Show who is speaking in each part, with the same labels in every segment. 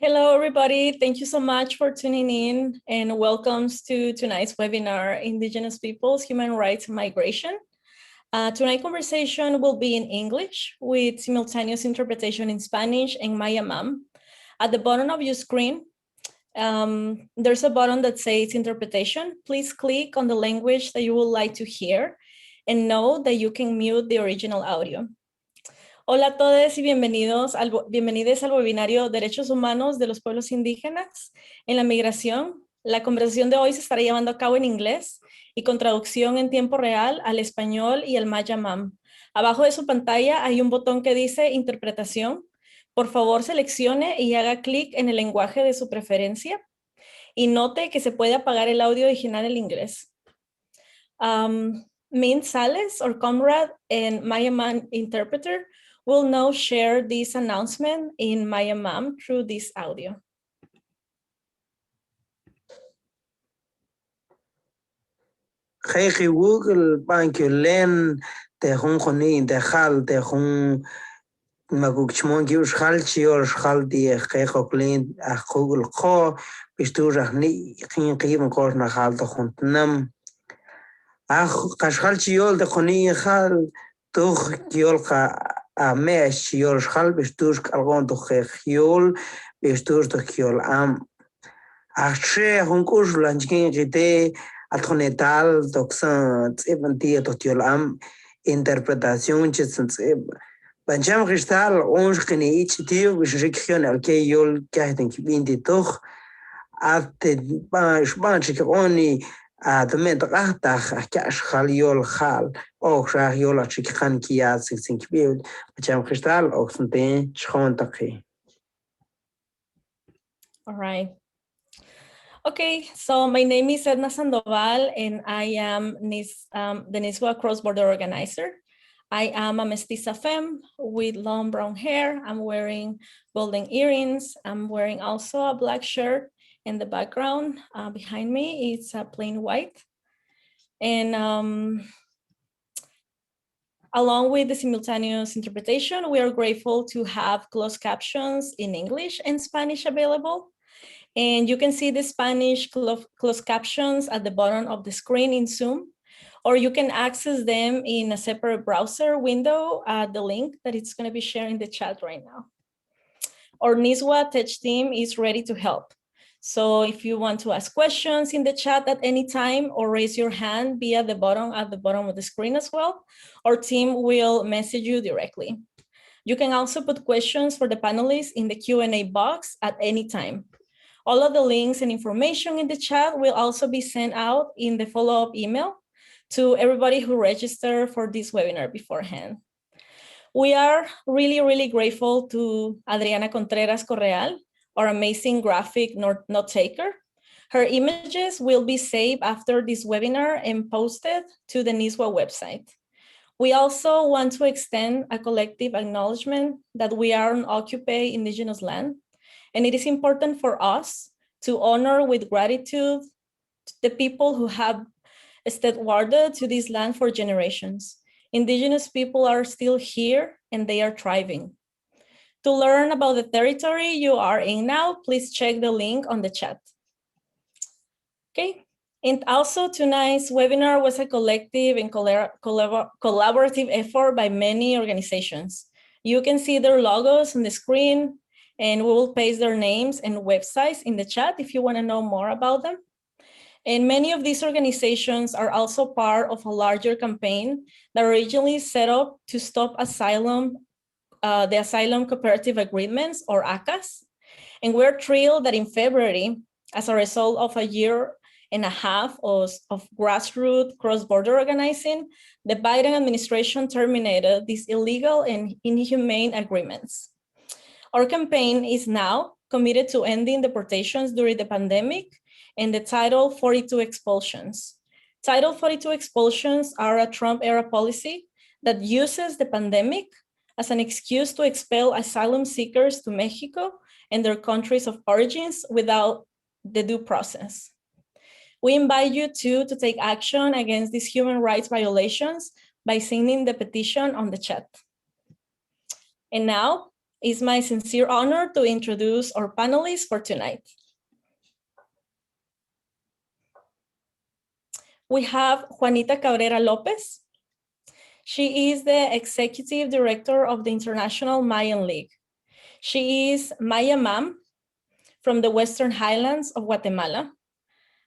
Speaker 1: Hello, everybody. Thank you so much for tuning in and welcome to tonight's webinar, Indigenous Peoples, Human Rights and Migration. Tonight's conversation will be in English with simultaneous interpretation in Spanish and Maya Mam. At the bottom of your screen, there's a button that says interpretation. Please click on the language that you would like to hear and know that you can mute the original audio. Hola a todos y bienvenidos bienvenidos al webinario Derechos Humanos de los Pueblos Indígenas en la Migración. La conversación de hoy se estará llevando a cabo en inglés y con traducción en tiempo real al español y al maya mam. Abajo de su pantalla hay un botón que dice interpretación. Por favor, seleccione y haga clic en el lenguaje de su preferencia. Y note que se puede apagar el audio original en inglés. Min Sales, or comrade and Maya Mam interpreter, will now share this announcement in Maya Mam through this audio.
Speaker 2: Khayki Google banki len te hun khoni de khal te hun magukchmon ki ushal chi or shal di khayko klin a Google kho bistur ni khin qim qor na khal te hun nam a qashal chi yol de khoni khal tu yol qa a mesh yol shal bistur algon tu khayol bistur tu yol am a che hun kush lanjkin gite Altonetal, toxan, eventia totiol am, interpretación chetsenseb. Banjam cristal, ons kini ichitio, bishrikion alke yol kahten kibindi toch, ate banchik oni, admet rahtach, kash hal yol hal, och shah yol achikhan kiat sixin kibiud, banjam cristal, oxente, chhontaki.
Speaker 1: All right. Okay, so my name is Edna Sandoval, and I am the NISWA cross-border organizer. I am a mestiza femme with long brown hair. I'm wearing golden earrings. I'm wearing also a black shirt, and the background behind me is plain white. And along with the simultaneous interpretation, we are grateful to have closed captions in English and Spanish available. And you can see the Spanish closed captions at the bottom of the screen in Zoom, or you can access them in a separate browser window at the link that it's going to be sharing the chat right now. Our NISWA Tech team is ready to help. So if you want to ask questions in the chat at any time or raise your hand via the button at the bottom of the screen as well, our team will message you directly. You can also put questions for the panelists in the Q&A box at any time. All of the links and information in the chat will also be sent out in the follow-up email to everybody who registered for this webinar beforehand. We are really, really grateful to Adriana Contreras Correal, our amazing graphic note taker. Her images will be saved after this webinar and posted to the NISWA website. We also want to extend a collective acknowledgement that we are on occupied indigenous land. And it is important for us to honor with gratitude the people who have stewarded to this land for generations. Indigenous people are still here and they are thriving. To learn about the territory you are in now, please check the link on the chat. Okay, and also tonight's webinar was a collective and collaborative effort by many organizations. You can see their logos on the screen, and we will paste their names and websites in the chat if you want to know more about them. And many of these organizations are also part of a larger campaign that originally set up to stop asylum, the Asylum Cooperative Agreements, or ACAs. And we're thrilled that in February, as a result of a 1.5 year and a half of grassroots cross-border organizing, the Biden administration terminated these illegal and inhumane agreements. Our campaign is now committed to ending deportations during the pandemic and the Title 42 expulsions. Title 42 expulsions are a Trump-era policy that uses the pandemic as an excuse to expel asylum seekers to Mexico and their countries of origins without the due process. We invite you to take action against these human rights violations by signing the petition on the chat. And now, it's my sincere honor to introduce our panelists for tonight. We have Juanita Cabrera Lopez. She is the executive director of the International Mayan League. She is Maya Mam from the Western Highlands of Guatemala,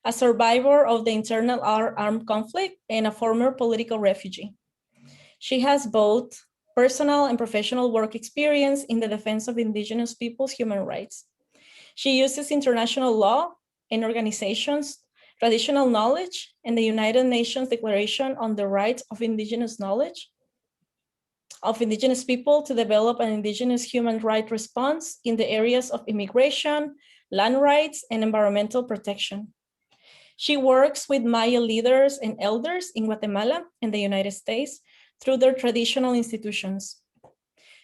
Speaker 1: a survivor of the internal armed conflict and a former political refugee. She has both personal and professional work experience in the defense of Indigenous peoples' human rights. She uses international law and organizations, traditional knowledge, and the United Nations Declaration on the Rights of Indigenous Knowledge of Indigenous people to develop an Indigenous human rights response in the areas of immigration, land rights, and environmental protection. She works with Maya leaders and elders in Guatemala and the United States through their traditional institutions.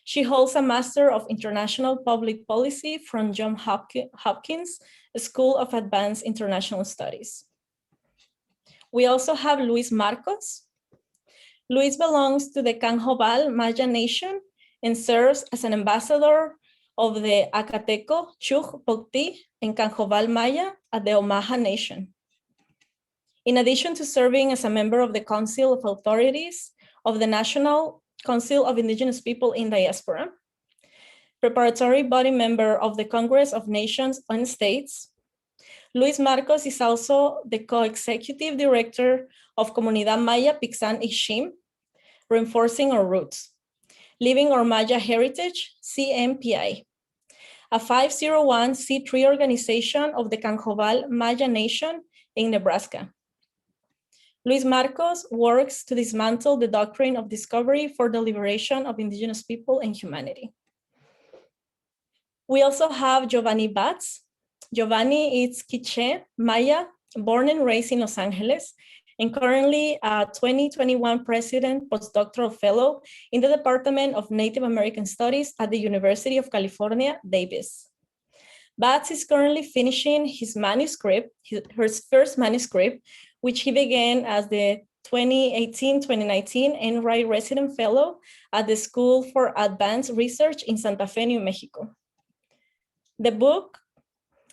Speaker 1: She holds a Master of International Public Policy from Johns Hopkins School of Advanced International Studies. We also have Luis Marcos. Luis belongs to the Canjobal Maya Nation and serves as an ambassador of the Acateco, Chuj, Pocti, and Canjobal Maya at the Omaha Nation. In addition to serving as a member of the Council of Authorities of the National Council of Indigenous People in Diaspora, preparatory body member of the Congress of Nations and States, Luis Marcos is also the co-executive director of Comunidad Maya Pixan Ixim, Reinforcing Our Roots, Living Our Maya Heritage, CMPI, a 501c3 organization of the Canjobal Maya Nation in Nebraska. Luis Marcos works to dismantle the doctrine of discovery for the liberation of Indigenous people and humanity. We also have Giovanni Batz. Giovanni is Quiche Maya, born and raised in Los Angeles, and currently a 2021 President Postdoctoral Fellow in the Department of Native American Studies at the University of California, Davis. Batz is currently finishing his manuscript, his first manuscript, which he began as the 2018-2019 NRI Resident Fellow at the School for Advanced Research in Santa Fe, New Mexico. The book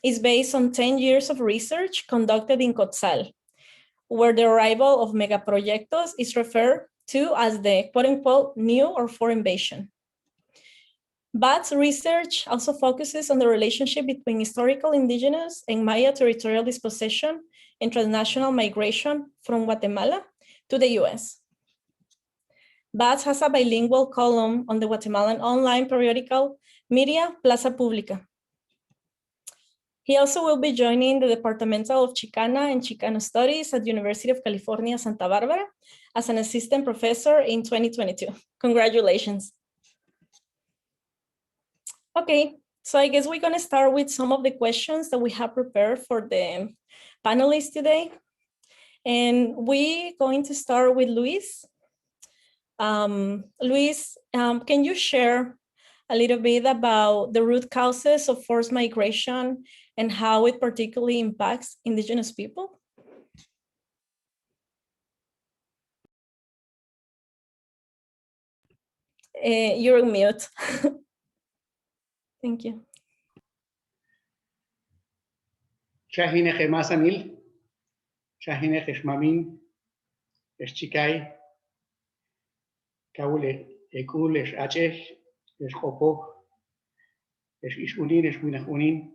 Speaker 1: is based on 10 years of research conducted in Cotzal, where the arrival of megaproyectos is referred to as the quote-unquote new or foreign invasion. Batz research also focuses on the relationship between historical Indigenous and Maya territorial dispossession and transnational migration from Guatemala to the US. Batz has a bilingual column on the Guatemalan online periodical Media Plaza Pública. He also will be joining the Departmental of Chicana and Chicano Studies at the University of California, Santa Barbara as an assistant professor in 2022. Congratulations. Okay, so I guess we're gonna start with some of the questions that we have prepared for the panelists today. And we're going to start with Luis. Luis, can you share a little bit about the root causes of forced migration and how it particularly impacts Indigenous people? You're on mute. Thank you.
Speaker 3: Shahine Masanil, Shahine Mamin, Chikai, Kaule, Ekul, Acheh, Kopo, Ishunin, Minahunin,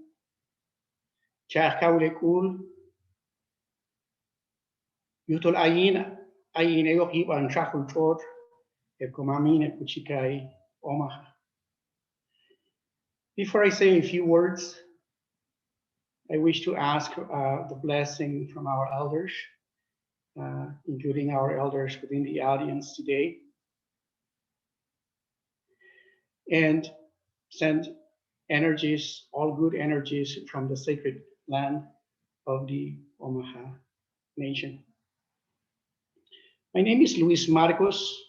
Speaker 3: Chah Kaule Kul, Yutul Ayin, Ayin Eoki, and Shahul Chor, Ekomamin, Chikai, Omaha. Before I say a few words, I wish to ask the blessing from our elders, including our elders within the audience today, and send energies, all good energies from the sacred land of the Omaha Nation. My name is Luis Marcos.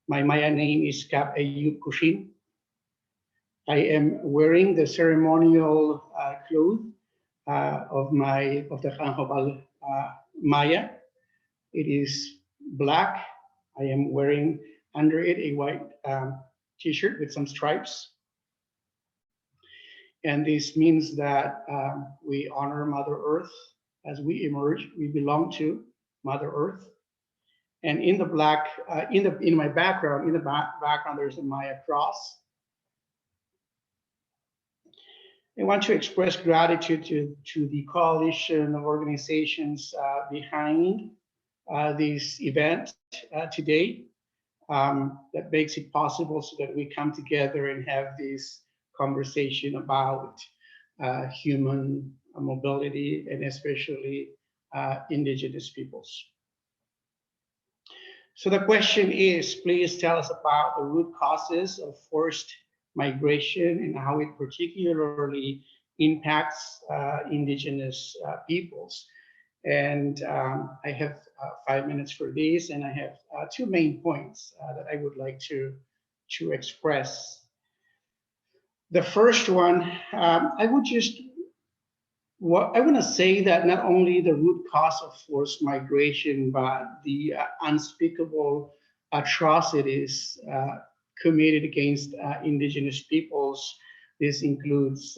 Speaker 3: My Maya name is Kap Ayub Kushin. I am wearing the ceremonial cloth of the Khanhobal Maya. It is black. I am wearing under it a white t-shirt with some stripes. And this means that we honor Mother Earth as we emerge. We belong to Mother Earth. And in the black, in my background, background, there's a Maya cross. I want to express gratitude to the coalition of organizations behind this event today that makes it possible so that we come together and have this conversation about human mobility and especially Indigenous peoples. So the question is, please tell us about the root causes of forced migration and how it particularly impacts Indigenous peoples. And I have 5 minutes for this, and I have 2 main points that I would like to express. The first one, I want to say that not only the root cause of forced migration, but the unspeakable atrocities committed against Indigenous peoples. This includes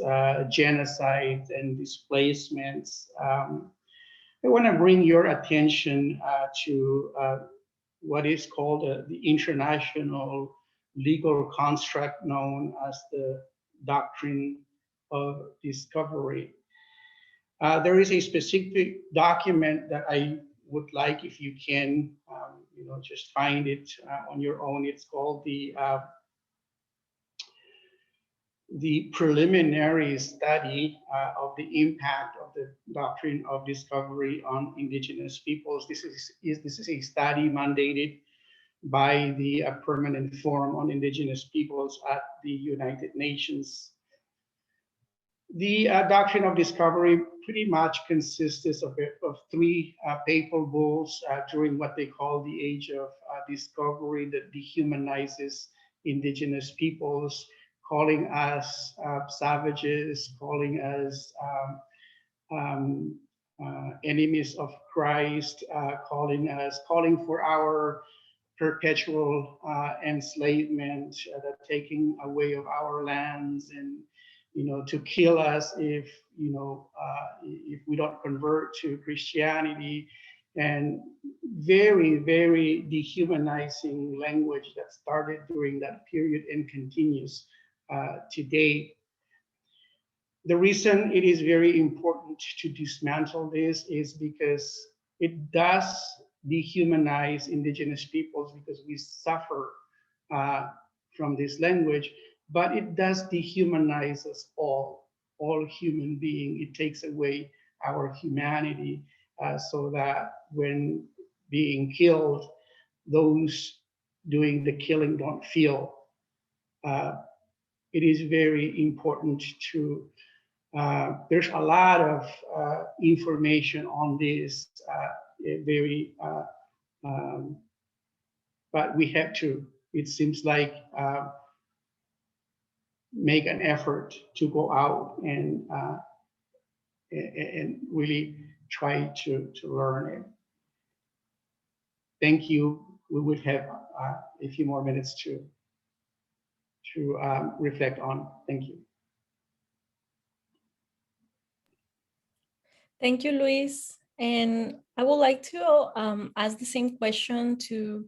Speaker 3: genocide and displacements. I want to bring your attention to what is called the international legal construct known as the doctrine of discovery. There is a specific document that I would like, if you can, just find it on your own. It's called the preliminary study of the impact of the doctrine of discovery on Indigenous peoples. This is a study mandated by the Permanent Forum on Indigenous Peoples at the United Nations. The doctrine of discovery pretty much consists of 3 papal bulls during what they call the age of discovery that dehumanizes Indigenous peoples, calling us savages, calling us enemies of Christ, calling for our perpetual enslavement, the taking away of our lands, and to kill us if we don't convert to Christianity, and very, very dehumanizing language that started during that period and continues today. The reason it is very important to dismantle this is because it does dehumanize Indigenous peoples, because we suffer from this language, but it does dehumanize us all human beings. It takes away our humanity so that when being killed, those doing the killing don't feel. It is very important to, there's a lot of information on this, but we have to, it seems like, make an effort to go out and really try to learn it. Thank you. We will have a few more minutes to reflect on. Thank you.
Speaker 1: Thank you, Luis. And I would like to ask the same question to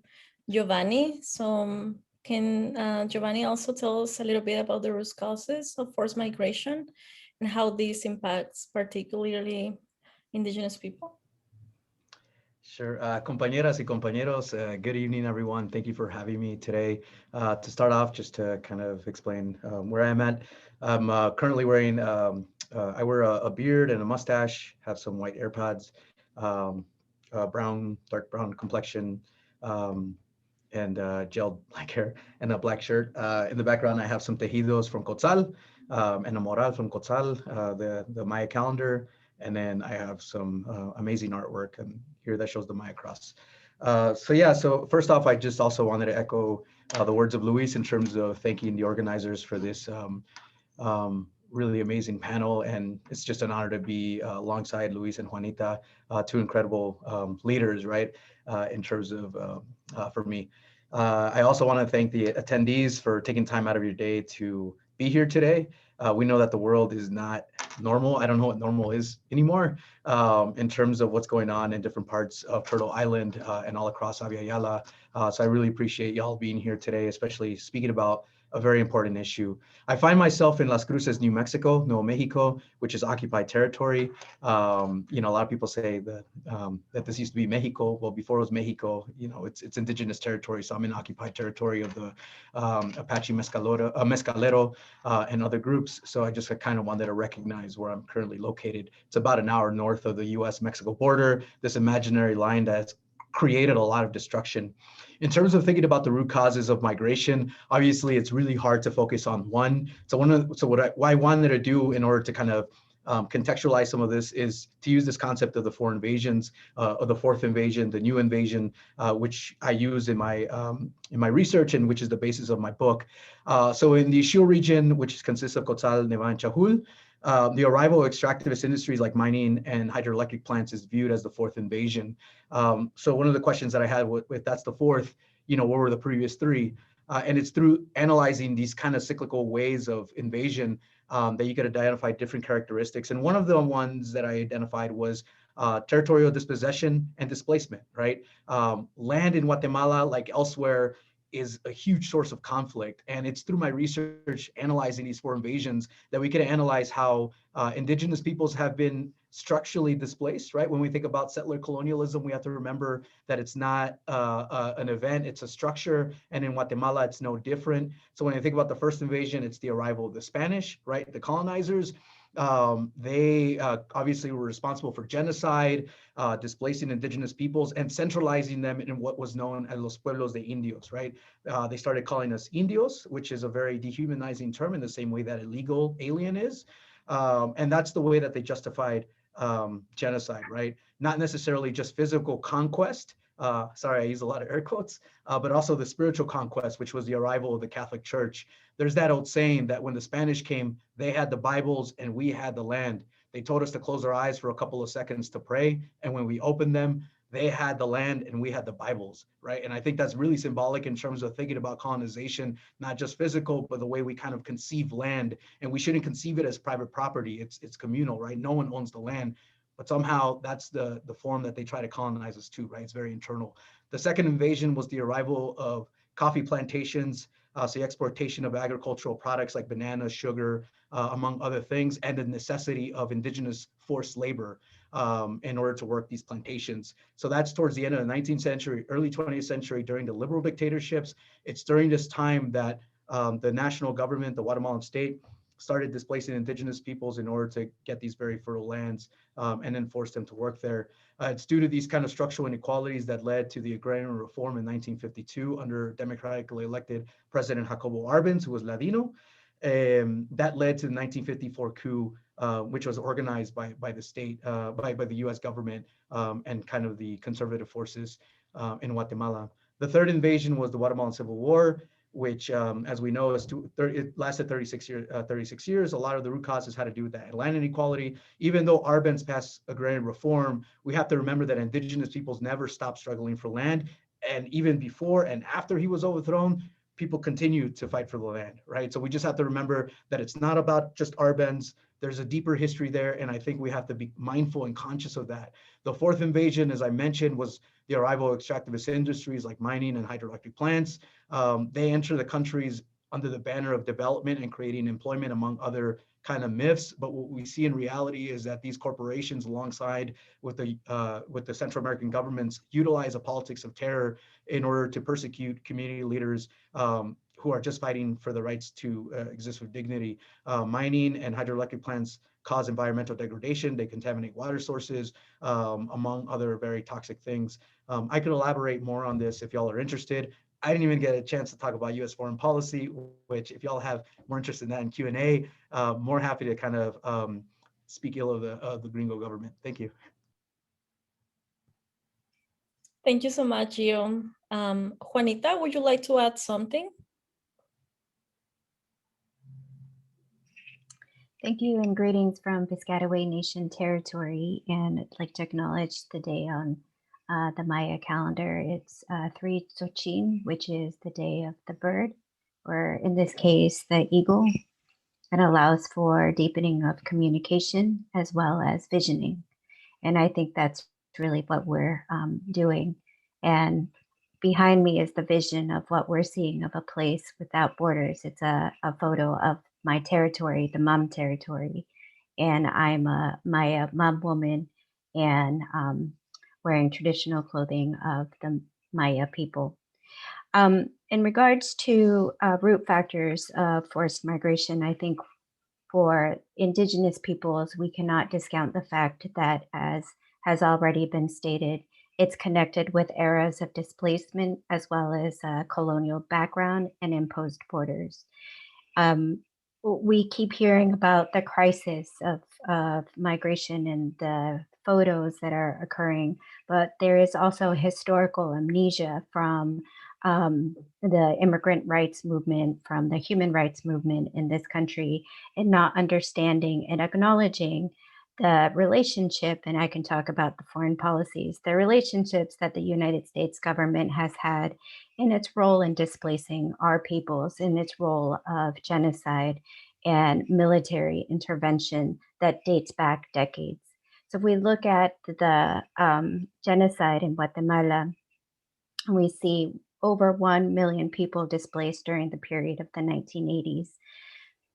Speaker 1: Giovanni. So can Giovanni also tell us a little bit about the root causes of forced migration and how this impacts particularly Indigenous people?
Speaker 4: Sure. Compañeras y compañeros, good evening, everyone. Thank you for having me today. To start off, just to kind of explain where I'm at, I'm currently wearing, I wear a beard and a mustache, have some white AirPods, um, brown, dark brown complexion, um, and gel black hair and a black shirt. In the background, I have some tejidos from Quetzal and a moral from Quetzal, the Maya calendar. And then I have some amazing artwork and here that shows the Maya cross. So yeah, so first off, I just also wanted to echo the words of Luis in terms of thanking the organizers for this really amazing panel. And it's just an honor to be alongside Luis and Juanita, two incredible leaders, right, in terms of for me. I also want to thank the attendees for taking time out of your day to be here today. We know that the world is not normal. I don't know what normal is anymore in terms of what's going on in different parts of Turtle Island and all across Aviala. So I really appreciate y'all being here today, especially speaking about a very important issue. I find myself in Las Cruces, New Mexico, Nuevo Mexico, which is occupied territory. You know, a lot of people say that this used to be Mexico. Well, before it was Mexico, you know, it's indigenous territory. So I'm in occupied territory of the Apache Mescalero and other groups. So I just kind of wanted to recognize where I'm currently located. It's about an hour north of the US-Mexico border, this imaginary line that's created a lot of destruction. In terms of thinking about the root causes of migration, obviously it's really hard to focus on one. So what I wanted to do in order to kind of contextualize some of this is to use this concept of the four invasions, of the fourth invasion, the new invasion, which I use in my research and which is the basis of my book. So in the Xio region, which consists of Cotzal, Neva, and Chahul, the arrival of extractivist industries like mining and hydroelectric plants is viewed as the fourth invasion. So one of the questions that I had with that's the fourth, you know, what were the previous three? And it's through analyzing these kind of cyclical ways of invasion that you could identify different characteristics. And one of the ones that I identified was territorial dispossession and displacement, right? Land in Guatemala, like elsewhere, is a huge source of conflict. And it's through my research analyzing these four invasions that we can analyze how indigenous peoples have been structurally displaced, right? When we think about settler colonialism, we have to remember that it's not an event, it's a structure. And in Guatemala, it's no different. So when I think about the first invasion, it's the arrival of the Spanish, right? The colonizers. They obviously were responsible for genocide, displacing indigenous peoples and centralizing them in what was known as los pueblos de indios, right? They started calling us indios, which is a very dehumanizing term in the same way that illegal alien is. And that's the way that they justified genocide, right? Not necessarily just physical conquest. Sorry, I use a lot of air quotes, but also the spiritual conquest, which was the arrival of the Catholic Church. There's that old saying that when the Spanish came, they had the Bibles and we had the land. They told us to close our eyes for a couple of seconds to pray. And when we opened them, they had the land and we had the Bibles, right? And I think that's really symbolic in terms of thinking about colonization, not just physical, but the way we kind of conceive land. And we shouldn't conceive it as private property. It's communal, right? No one owns the land. But somehow that's the form that they try to colonize us to, right? It's very internal. The second invasion was the arrival of coffee plantations, so the exportation of agricultural products like bananas, sugar, among other things, and the necessity of indigenous forced labor in order to work these plantations. So that's towards the end of the 19th century, early 20th century, during the liberal dictatorships. It's during this time that the national government, the Guatemalan state, started displacing indigenous peoples in order to get these very fertile lands and then force them to work there. It's due to these kind of structural inequalities that led to the agrarian reform in 1952 under democratically elected President Jacobo Arbenz, who was Ladino. That led to the 1954 coup, which was organized by the state, by the US government and kind of the conservative forces in Guatemala. The third invasion was the Guatemalan Civil War, which, as we know, it lasted 36 years. A lot of the root causes had to do with that land inequality. Even though Arbenz passed agrarian reform, we have to remember that indigenous peoples never stopped struggling for land. And even before and after he was overthrown, people continued to fight for the land, right? So we just have to remember that it's not about just Arbenz. There's a deeper history there, and I think we have to be mindful and conscious of that. The fourth invasion, as I mentioned, was the arrival of extractivist industries like mining and hydroelectric plants. They enter the countries under the banner of development and creating employment, among other kind of myths. But what we see in reality is that these corporations, alongside with the Central American governments, utilize a politics of terror in order to persecute community leaders who are just fighting for the rights to exist with dignity. Mining and hydroelectric plants cause environmental degradation. They contaminate water sources, among other very toxic things. I could elaborate more on this if y'all are interested. I didn't even get a chance to talk about U.S. foreign policy, which if y'all have more interest in that in Q&A, more happy to kind of speak ill of the gringo government. Thank you.
Speaker 1: Thank you so much, Gio. Juanita, would you like to add something?
Speaker 5: Thank you, and greetings from Piscataway Nation territory. And I'd like to acknowledge the day on the Maya calendar. It's 3 Tzochin, which is the day of the bird, or in this case, the eagle. It allows for deepening of communication as well as visioning. And I think that's really what we're doing. And behind me is the vision of what we're seeing of a place without borders. It's a photo of my territory, the Mum territory. And I'm a Maya Mum woman and wearing traditional clothing of the Maya people. In regards to root factors of forced migration, I think for Indigenous peoples, we cannot discount the fact that, as has already been stated, it's connected with eras of displacement as well as colonial background and imposed borders. We keep hearing about the crisis of migration and the photos that are occurring, but there is also historical amnesia from the immigrant rights movement, from the human rights movement in this country, and not understanding and acknowledging the relationship, and I can talk about the foreign policies, the relationships that the United States government has had in its role in displacing our peoples, in its role of genocide and military intervention that dates back decades. So if we look at the genocide in Guatemala, we see over 1 million people displaced during the period of the 1980s.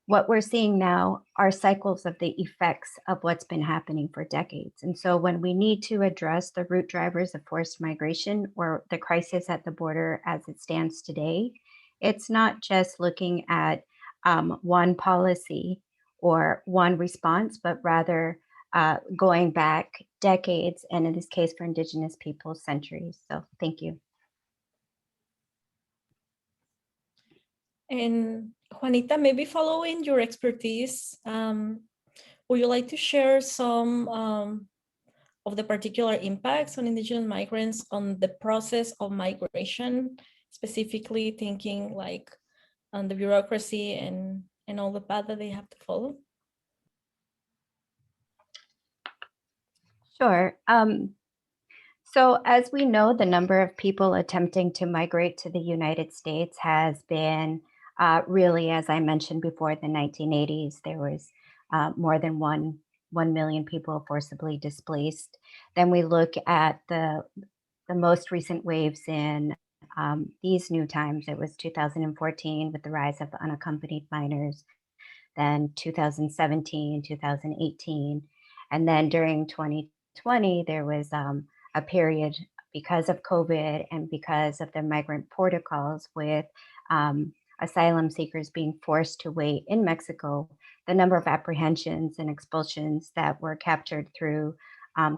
Speaker 5: What we're seeing now are cycles of the effects of what's been happening for decades. And so when we need to address the root drivers of forced migration or the crisis at the border as it stands today, it's not just looking at one policy or one response, but rather going back decades, and in this case for Indigenous peoples, centuries. So thank you.
Speaker 1: And Juanita, maybe following your expertise, would you like to share some of the particular impacts on Indigenous migrants on the process of migration, specifically thinking like on the bureaucracy and all the path that they have to follow?
Speaker 5: Sure. So as we know, the number of people attempting to migrate to the United States has been really, as I mentioned before, the 1980s, there was more than 1 million people forcibly displaced. Then we look at the most recent waves in these new times. It was 2014 with the rise of unaccompanied minors, then 2017, 2018. And then during 2020, there was a period because of COVID and because of the migrant protocols with asylum seekers being forced to wait in Mexico, the number of apprehensions and expulsions that were captured through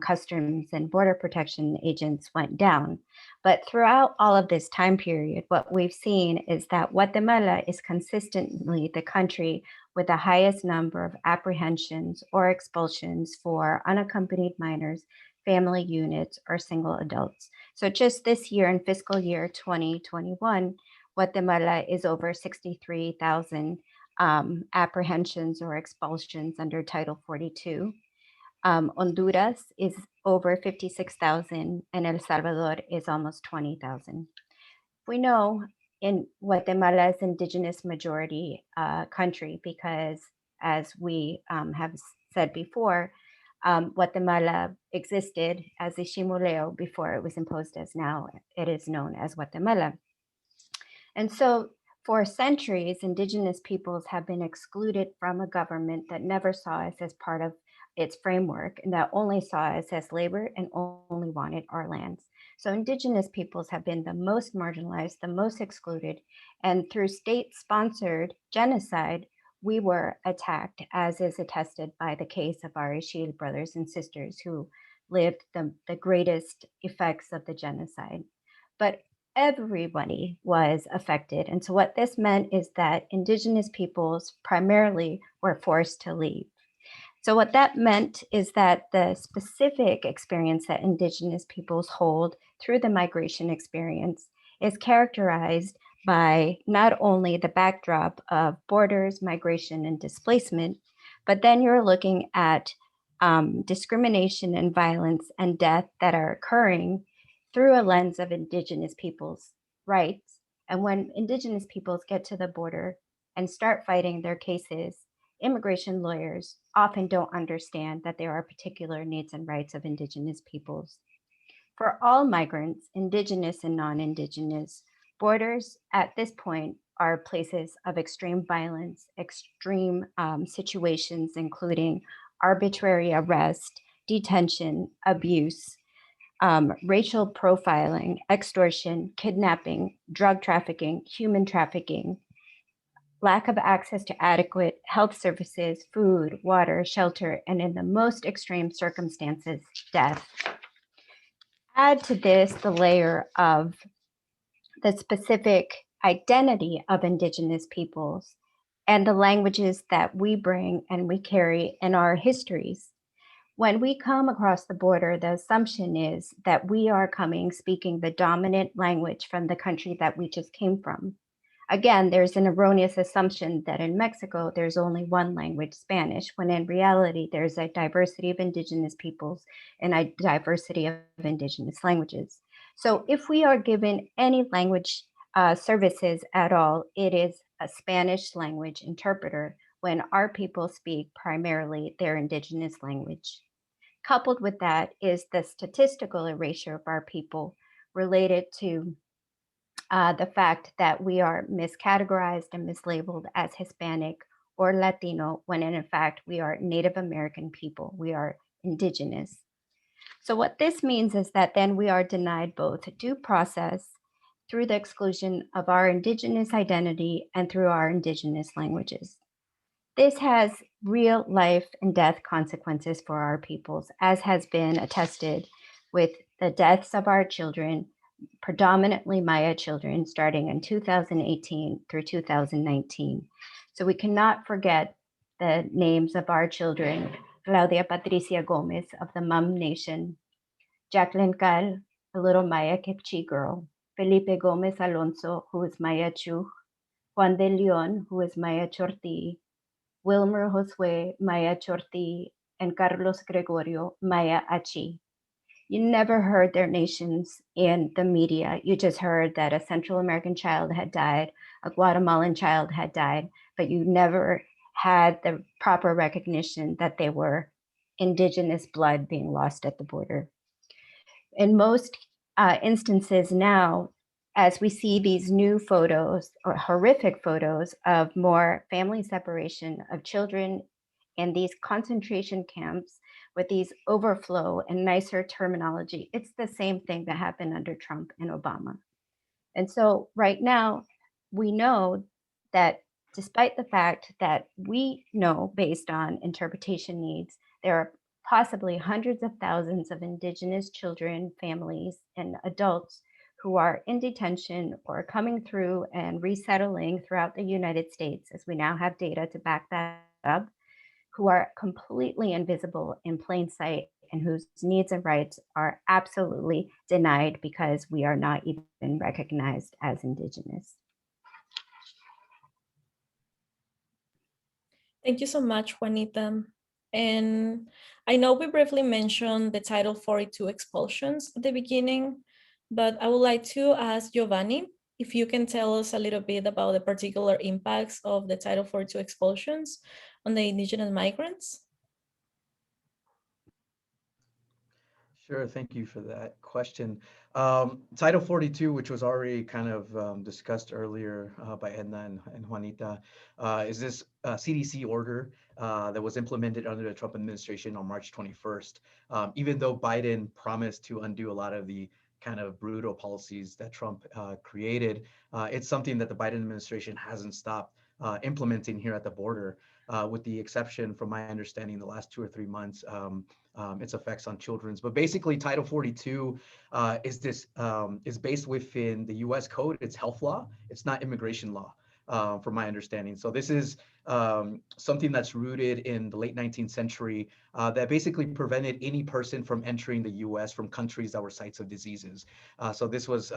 Speaker 5: customs and border protection agents went down. But throughout all of this time period, what we've seen is that Guatemala is consistently the country with the highest number of apprehensions or expulsions for unaccompanied minors, family units, or single adults. So just this year in fiscal year 2021, Guatemala is over 63,000 apprehensions or expulsions under Title 42. Honduras is over 56,000 and El Salvador is almost 20,000. We know in Guatemala is Indigenous majority country because, as we have said before, Guatemala existed as a Shimuleo before it was imposed as now it is known as Guatemala. And so For centuries, Indigenous peoples have been excluded from a government that never saw us as part of its framework and that only saw us as labor and only wanted our lands. So Indigenous peoples have been the most marginalized, the most excluded, and through state-sponsored genocide, we were attacked, as is attested by the case of our Ishil brothers and sisters who lived the greatest effects of the genocide. But everybody was affected. And so what this meant is that Indigenous peoples primarily were forced to leave. So what that meant is that the specific experience that Indigenous peoples hold through the migration experience is characterized by not only the backdrop of borders, migration, and displacement, but then you're looking at discrimination and violence and death that are occurring through a lens of Indigenous peoples' rights. And when Indigenous peoples get to the border and start fighting their cases, immigration lawyers often don't understand that there are particular needs and rights of Indigenous peoples. For all migrants, Indigenous and non-Indigenous, borders at this point are places of extreme violence, extreme situations, including arbitrary arrest, detention, abuse, racial profiling, extortion, kidnapping, drug trafficking, human trafficking, lack of access to adequate health services, food, water, shelter, and in the most extreme circumstances, death. Add to this the layer of the specific identity of Indigenous peoples and the languages that we bring and we carry in our histories. When we come across the border, the assumption is that we are coming speaking the dominant language from the country that we just came from. Again, there's an erroneous assumption that in Mexico, there's only one language, Spanish, when in reality, there's a diversity of Indigenous peoples and a diversity of Indigenous languages. So if we are given any language services at all, it is a Spanish language interpreter when our people speak primarily their Indigenous language. Coupled with that is the statistical erasure of our people related to the fact that we are miscategorized and mislabeled as Hispanic or Latino, when in fact we are Native American people, we are Indigenous. So what this means is that then we are denied both due process through the exclusion of our Indigenous identity and through our Indigenous languages. This has real life and death consequences for our peoples, as has been attested with the deaths of our children, predominantly Maya children, starting in 2018 through 2019. So we cannot forget the names of our children: Claudia Patricia Gomez of the Mum Nation, Jacqueline Cal, a little Maya Kekchi girl, Felipe Gomez Alonso, who is Maya Chuj, Juan de Leon, who is Maya Chorti, Wilmer Josue, Maya Chorti, and Carlos Gregorio, Maya Achi. You never heard their nations in the media. You just heard that a Central American child had died, a Guatemalan child had died, but you never had the proper recognition that they were Indigenous blood being lost at the border. In most instances now, as we see these new photos or horrific photos of more family separation of children in these concentration camps with these overflow and nicer terminology, it's the same thing that happened under Trump and Obama. And so right now, we know that despite the fact that we know based on interpretation needs, there are possibly hundreds of thousands of Indigenous children, families, and adults who are in detention or coming through and resettling throughout the United States, as we now have data to back that up, who are completely invisible in plain sight and whose needs and rights are absolutely denied because we are not even recognized as Indigenous.
Speaker 1: Thank you so much, Juanita. And I know we briefly mentioned the Title 42 expulsions at the beginning, but I would like to ask Giovanni if you can tell us a little bit about the particular impacts of the Title 42 expulsions on the Indigenous migrants.
Speaker 4: Sure, thank you for that question. Title 42, which was already kind of discussed earlier by Edna and Juanita, is this CDC order that was implemented under the Trump administration on March 21st. Even though Biden promised to undo a lot of the kind of brutal policies that Trump created, it's something that the Biden administration hasn't stopped implementing here at the border, with the exception, from my understanding, the last 2 or 3 months. Its effects on children's. But basically, Title 42 is based within the U.S. Code. It's health law. It's not immigration law, from my understanding. So this is something that's rooted in the late 19th century that basically prevented any person from entering the U.S. from countries that were sites of diseases. So this was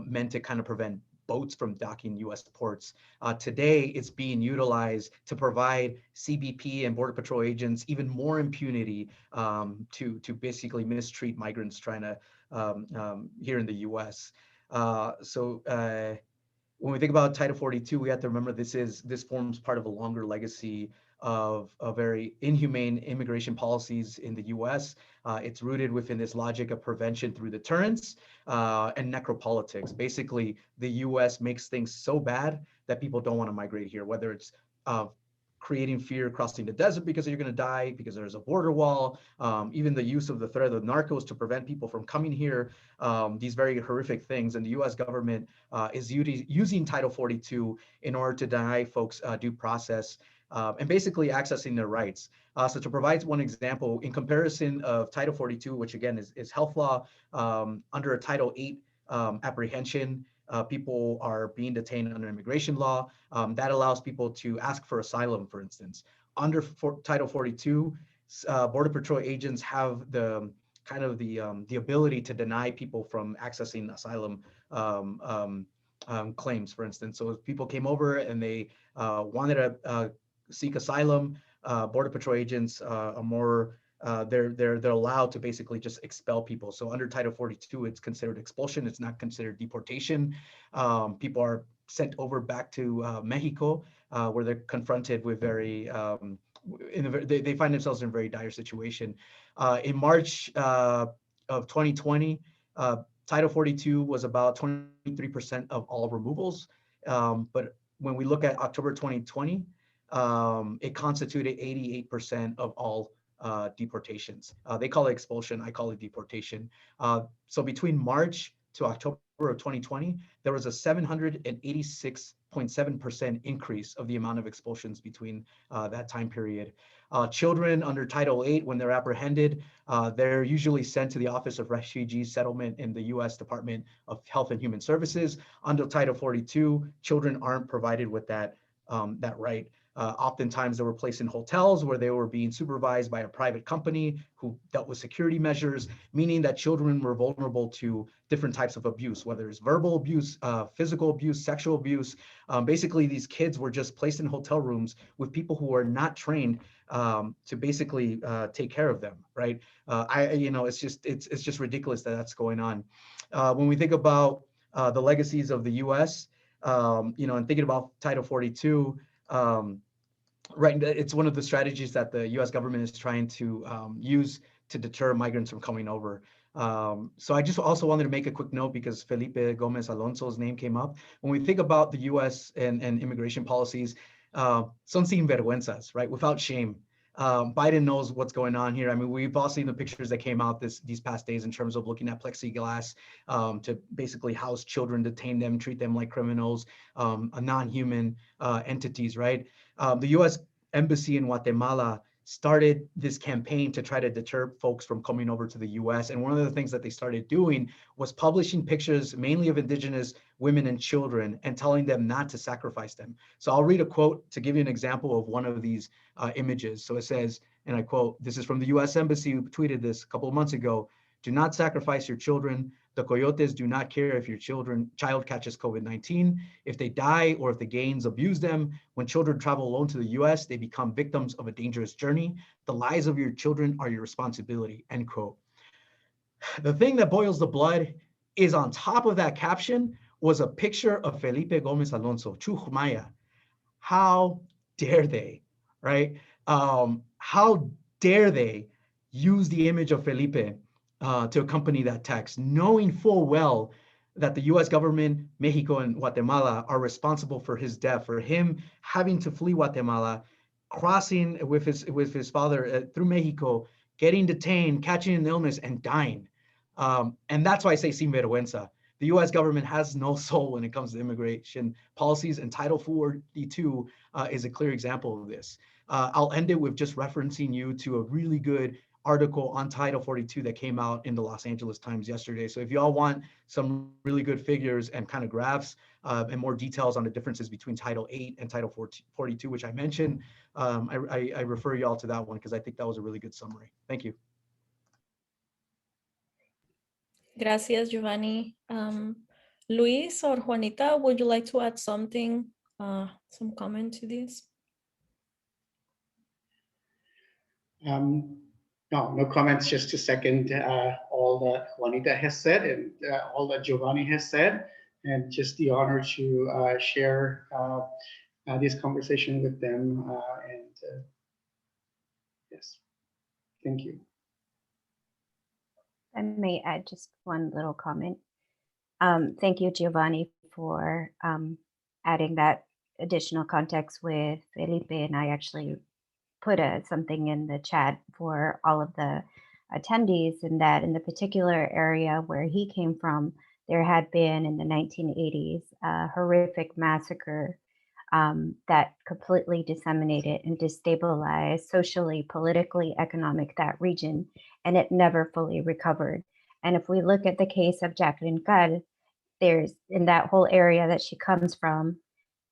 Speaker 4: meant to kind of prevent boats from docking U.S. ports. Today, it's being utilized to provide CBP and Border Patrol agents even more impunity to basically mistreat migrants trying to here in the U.S. When we think about Title 42, we have to remember this forms part of a longer legacy of very inhumane immigration policies in the U.S. It's rooted within this logic of prevention through deterrence and necropolitics. Basically, the U.S. makes things so bad that people don't want to migrate here, whether it's creating fear crossing the desert because you're going to die, because there's a border wall, even the use of the threat of narcos to prevent people from coming here, these very horrific things. And the U.S. government is using Title 42 in order to deny folks due process and basically accessing their rights. So to provide one example, in comparison of Title 42, which again is health law, under a Title 8 apprehension, people are being detained under immigration law. That allows people to ask for asylum, for instance. Under Title 42, Border Patrol agents have the ability to deny people from accessing asylum claims, for instance. So if people came over and they wanted to seek asylum, Border Patrol agents are more they're allowed to basically just expel people. So under Title 42, it's considered expulsion. It's not considered deportation. People are sent over back to Mexico, where they're confronted with they find themselves in a very dire situation. In March of 2020, Title 42 was about 23% of all removals. But when we look at October 2020, it constituted 88% of all deportations. They call it expulsion. I call it deportation. So between March to October of 2020, there was a 786.7% increase of the amount of expulsions between that time period. Children under Title 8, when they're apprehended, they're usually sent to the Office of Refugee Settlement in the U.S. Department of Health and Human Services. Under Title 42, children aren't provided with that right. Oftentimes they were placed in hotels where they were being supervised by a private company who dealt with security measures, meaning that children were vulnerable to different types of abuse, whether it's verbal abuse, physical abuse, sexual abuse. Basically, these kids were just placed in hotel rooms with people who are not trained to basically take care of them, right? It's just ridiculous that that's going on. When we think about the legacies of the U.S., and thinking about Title 42, right, it's one of the strategies that the U.S. government is trying to use to deter migrants from coming over. So I just also wanted to make a quick note because Felipe Gomez Alonso's name came up. When we think about the U.S. and immigration policies, son sin vergüenzas, right, without shame. Biden knows what's going on here. I mean, we've all seen the pictures that came out these past days in terms of looking at plexiglass to basically house children, detain them, treat them like criminals, non-human entities, right? The U.S. Embassy in Guatemala started this campaign to try to deter folks from coming over to the U.S. And one of the things that they started doing was publishing pictures mainly of Indigenous women and children and telling them not to sacrifice them. So I'll read a quote to give you an example of one of these images. So it says, and I quote, this is from the U.S. Embassy who tweeted this a couple of months ago: "Do not sacrifice your children. The coyotes do not care if your child catches COVID-19. If they die or if the gangs abuse them, when children travel alone to the US, they become victims of a dangerous journey. The lives of your children are your responsibility," end quote. The thing that boils the blood is on top of that caption was a picture of Felipe Gomez Alonso, Chujmaya. How dare they, right? How dare they use the image of Felipe to accompany that text, knowing full well that the US government, Mexico and Guatemala are responsible for his death, for him having to flee Guatemala, crossing with his father through Mexico, getting detained, catching an illness, and dying. And that's why I say sin vergüenza. The US government has no soul when it comes to immigration policies, and Title 42 is a clear example of this. I'll end it with just referencing you to a really good article on Title 42 that came out in the Los Angeles Times yesterday. So if y'all want some really good figures and kind of graphs and more details on the differences between Title 8 and Title 42, which I mentioned, I refer y'all to that one because I think that was a really good summary. Thank you.
Speaker 1: Gracias, Giovanni. Luis or Juanita, would you like to add something, some comment to this?
Speaker 3: No comments, just to second all that Juanita has said and all that Giovanni has said, and just the honor to share this conversation with them. Yes, thank you.
Speaker 5: I may add just one little comment. Thank you, Giovanni, for adding that additional context with Felipe, and I actually put something in the chat for all of the attendees, and that in the particular area where he came from, there had been in the 1980s a horrific massacre that completely disseminated and destabilized socially, politically, economic that region, and it never fully recovered. And if we look at the case of Jacqueline Cal, there's in that whole area that she comes from,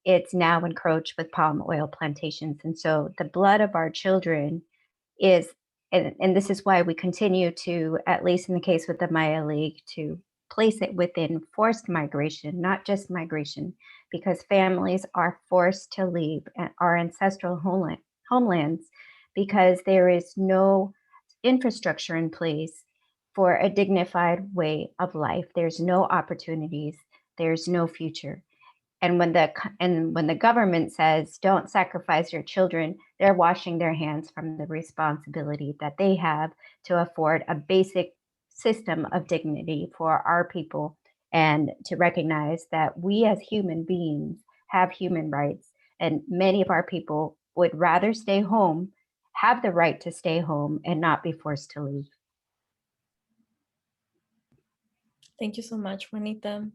Speaker 5: it's now encroached with palm oil plantations. And so the blood of our children is, and this is why we continue to, at least in the case with the Maya League, to place it within forced migration, not just migration, because families are forced to leave our ancestral homelands because there is no infrastructure in place for a dignified way of life. There's no opportunities, there's no future. And when the government says, don't sacrifice your children, they're washing their hands from the responsibility that they have to afford a basic system of dignity for our people, and to recognize that we as human beings have human rights. And many of our people would rather stay home, have the right to stay home, and not be forced to leave.
Speaker 1: Thank you so much, Juanita.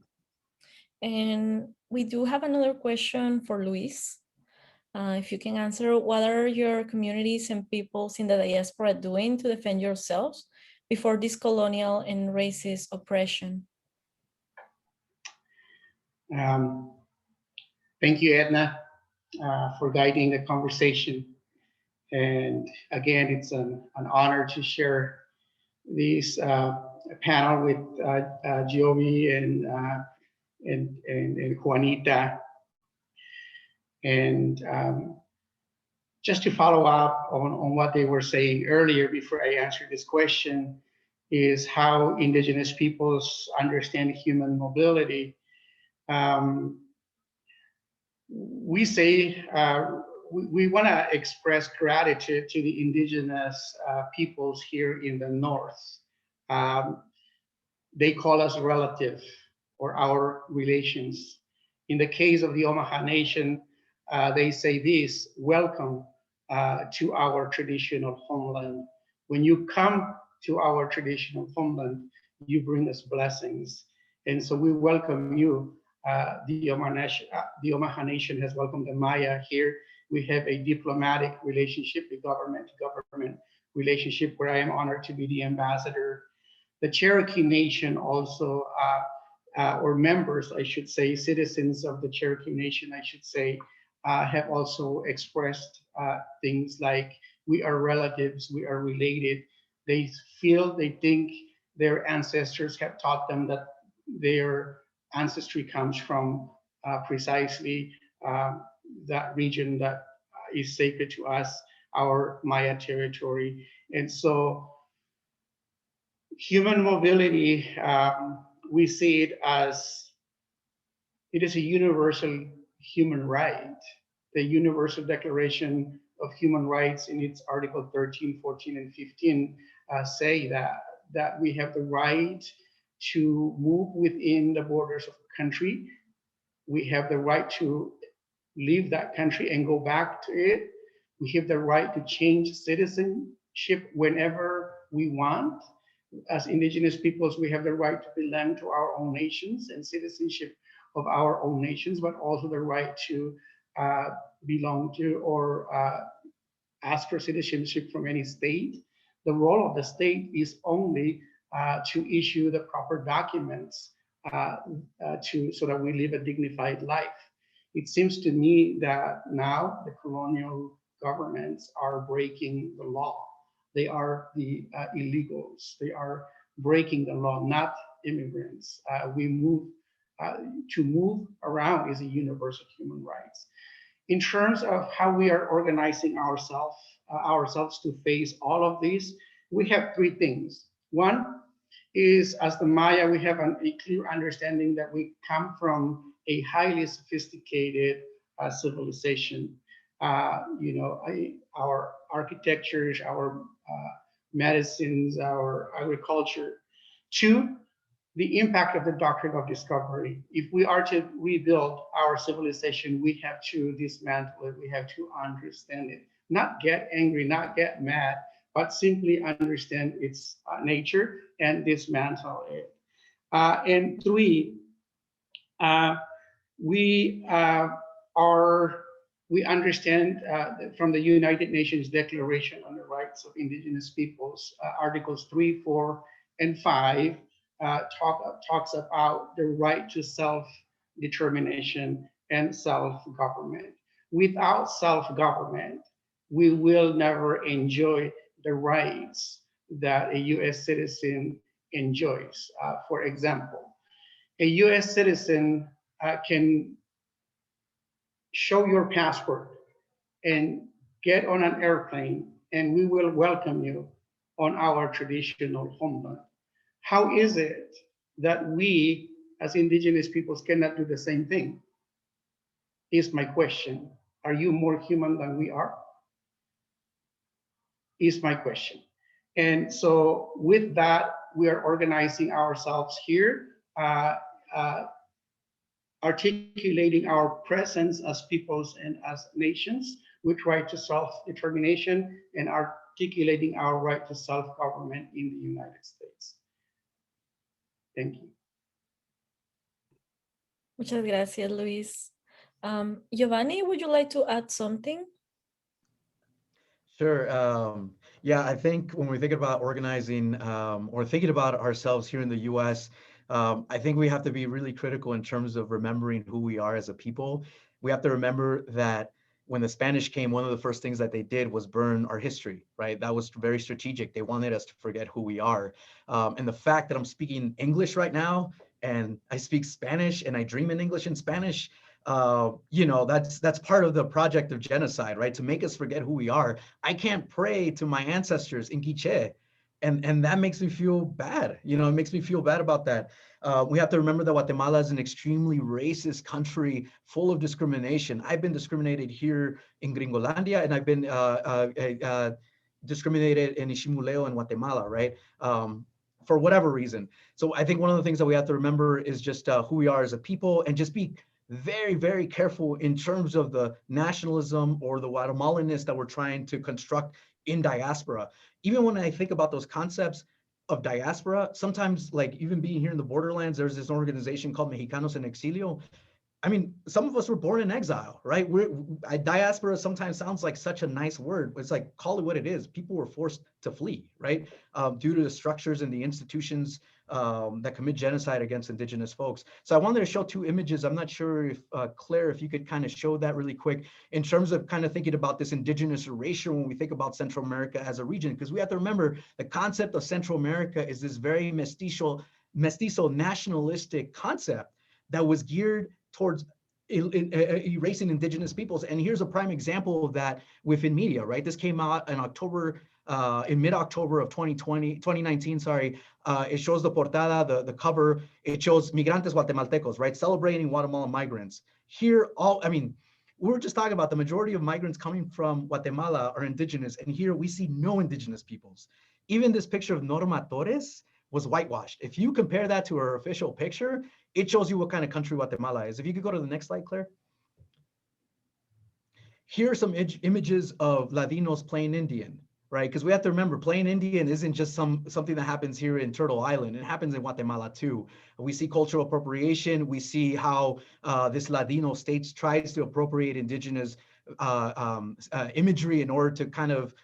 Speaker 1: And we do have another question for Luis. If you can answer, what are your communities and peoples in the diaspora doing to defend yourselves before this colonial and racist oppression?
Speaker 3: Thank you, Edna, for guiding the conversation. And again, it's an honor to share this panel with Giovanni and Juanita. And just to follow up on what they were saying earlier before I answer this question, is how Indigenous peoples understand human mobility. We say we want to express gratitude to the Indigenous peoples here in the North. They call us relative or our relations. In the case of the Omaha Nation, they say this: welcome to our traditional homeland. When you come to our traditional homeland, you bring us blessings. And so we welcome you. The Omaha Nation has welcomed the Maya here. We have a diplomatic relationship, a government-to-government relationship, where I am honored to be the ambassador. The Cherokee Nation also, or members, I should say, citizens of the Cherokee Nation, I should say, have also expressed things like, we are relatives, we are related. They feel, they think their ancestors have taught them that their ancestry comes from precisely that region that is sacred to us, our Maya territory. And so human mobility, we see it as, it is a universal human right. The Universal Declaration of Human Rights in its Article 13, 14, and 15 say that that we have the right to move within the borders of the country. We have the right to leave that country and go back to it. We have the right to change citizenship whenever we want. As indigenous peoples, we have the right to belong to our own nations and citizenship of our own nations, but also the right to belong to or ask for citizenship from any state. The role of the state is only to issue the proper documents so that we live a dignified life. It seems to me that now the colonial governments are breaking the law. They are the illegals. They are breaking the law, not immigrants. To move around is a universal human rights. In terms of how we are organizing ourselves to face all of these, we have three things. One is, as the Maya, we have a clear understanding that we come from a highly sophisticated civilization. Our architectures, our medicines, our agriculture. Two, the impact of the doctrine of discovery. If we are to rebuild our civilization, we have to dismantle it. We have to understand it. Not get angry, not get mad, but simply understand its nature and dismantle it. And three, we understand from the United Nations Declaration on the Rights of Indigenous Peoples, Articles 3, 4, and 5, talks about the right to self-determination and self-government. Without self-government, we will never enjoy the rights that a US citizen enjoys. For example, a US citizen can show your passport and get on an airplane, and we will welcome you on our traditional homeland. How is it that we as indigenous peoples cannot do the same thing? Is my question. Are you more human than we are? Is my question. And so with that, we are organizing ourselves here, articulating our presence as peoples and as nations with right to self-determination and articulating our right to self-government in the United States. Thank you.
Speaker 1: Muchas gracias, Luis. Giovanni, would you like to add something?
Speaker 4: Sure. Yeah, I think when we think about organizing or thinking about ourselves here in the US, I think we have to be really critical in terms of remembering who we are as a people. We have to remember that when the Spanish came, one of the first things that they did was burn our history, right? That was very strategic. They wanted us to forget who we are. And the fact that I'm speaking English right now, and I speak Spanish, and I dream in English and Spanish, that's part of the project of genocide, right? To make us forget who we are. I can't pray to my ancestors in Quiche, and that makes me feel bad. It makes me feel bad about that. We have to remember that Guatemala is an extremely racist country full of discrimination. I've been discriminated here in Gringolandia, and I've been discriminated in Ishimuleo in Guatemala, right? For whatever reason. So I think one of the things that we have to remember is just who we are as a people, and just be very, very careful in terms of the nationalism or the Guatemalanness that we're trying to construct in diaspora. Even when I think about those concepts of diaspora, sometimes, like even being here in the borderlands, there's this organization called Mexicanos en Exilio. I mean, some of us were born in exile, right? Diaspora sometimes sounds like such a nice word, but it's like, call it what it is. People were forced to flee, right? Due to the structures and the institutions that commit genocide against indigenous folks. So I wanted to show two images. I'm not sure if, Claire, if you could kind of show that really quick in terms of kind of thinking about this indigenous erasure when we think about Central America as a region, because we have to remember the concept of Central America is this very mestizo nationalistic concept that was geared towards erasing indigenous peoples. And here's a prime example of that within media, right? This came out in October, in mid-October of 2019, sorry. It shows the portada, the cover. It shows Migrantes Guatemaltecos, right? Celebrating Guatemalan migrants. Here, we're just talking about the majority of migrants coming from Guatemala are indigenous, and here we see no indigenous peoples. Even this picture of Norma Torres was whitewashed. If you compare that to her official picture, it shows you what kind of country Guatemala is. If you could go to the next slide, Claire. Here are some images of Ladinos playing Indian, right? Because we have to remember, playing Indian isn't just something that happens here in Turtle Island. It happens in Guatemala too. We see cultural appropriation. We see how this Ladino state tries to appropriate indigenous imagery in order to kind of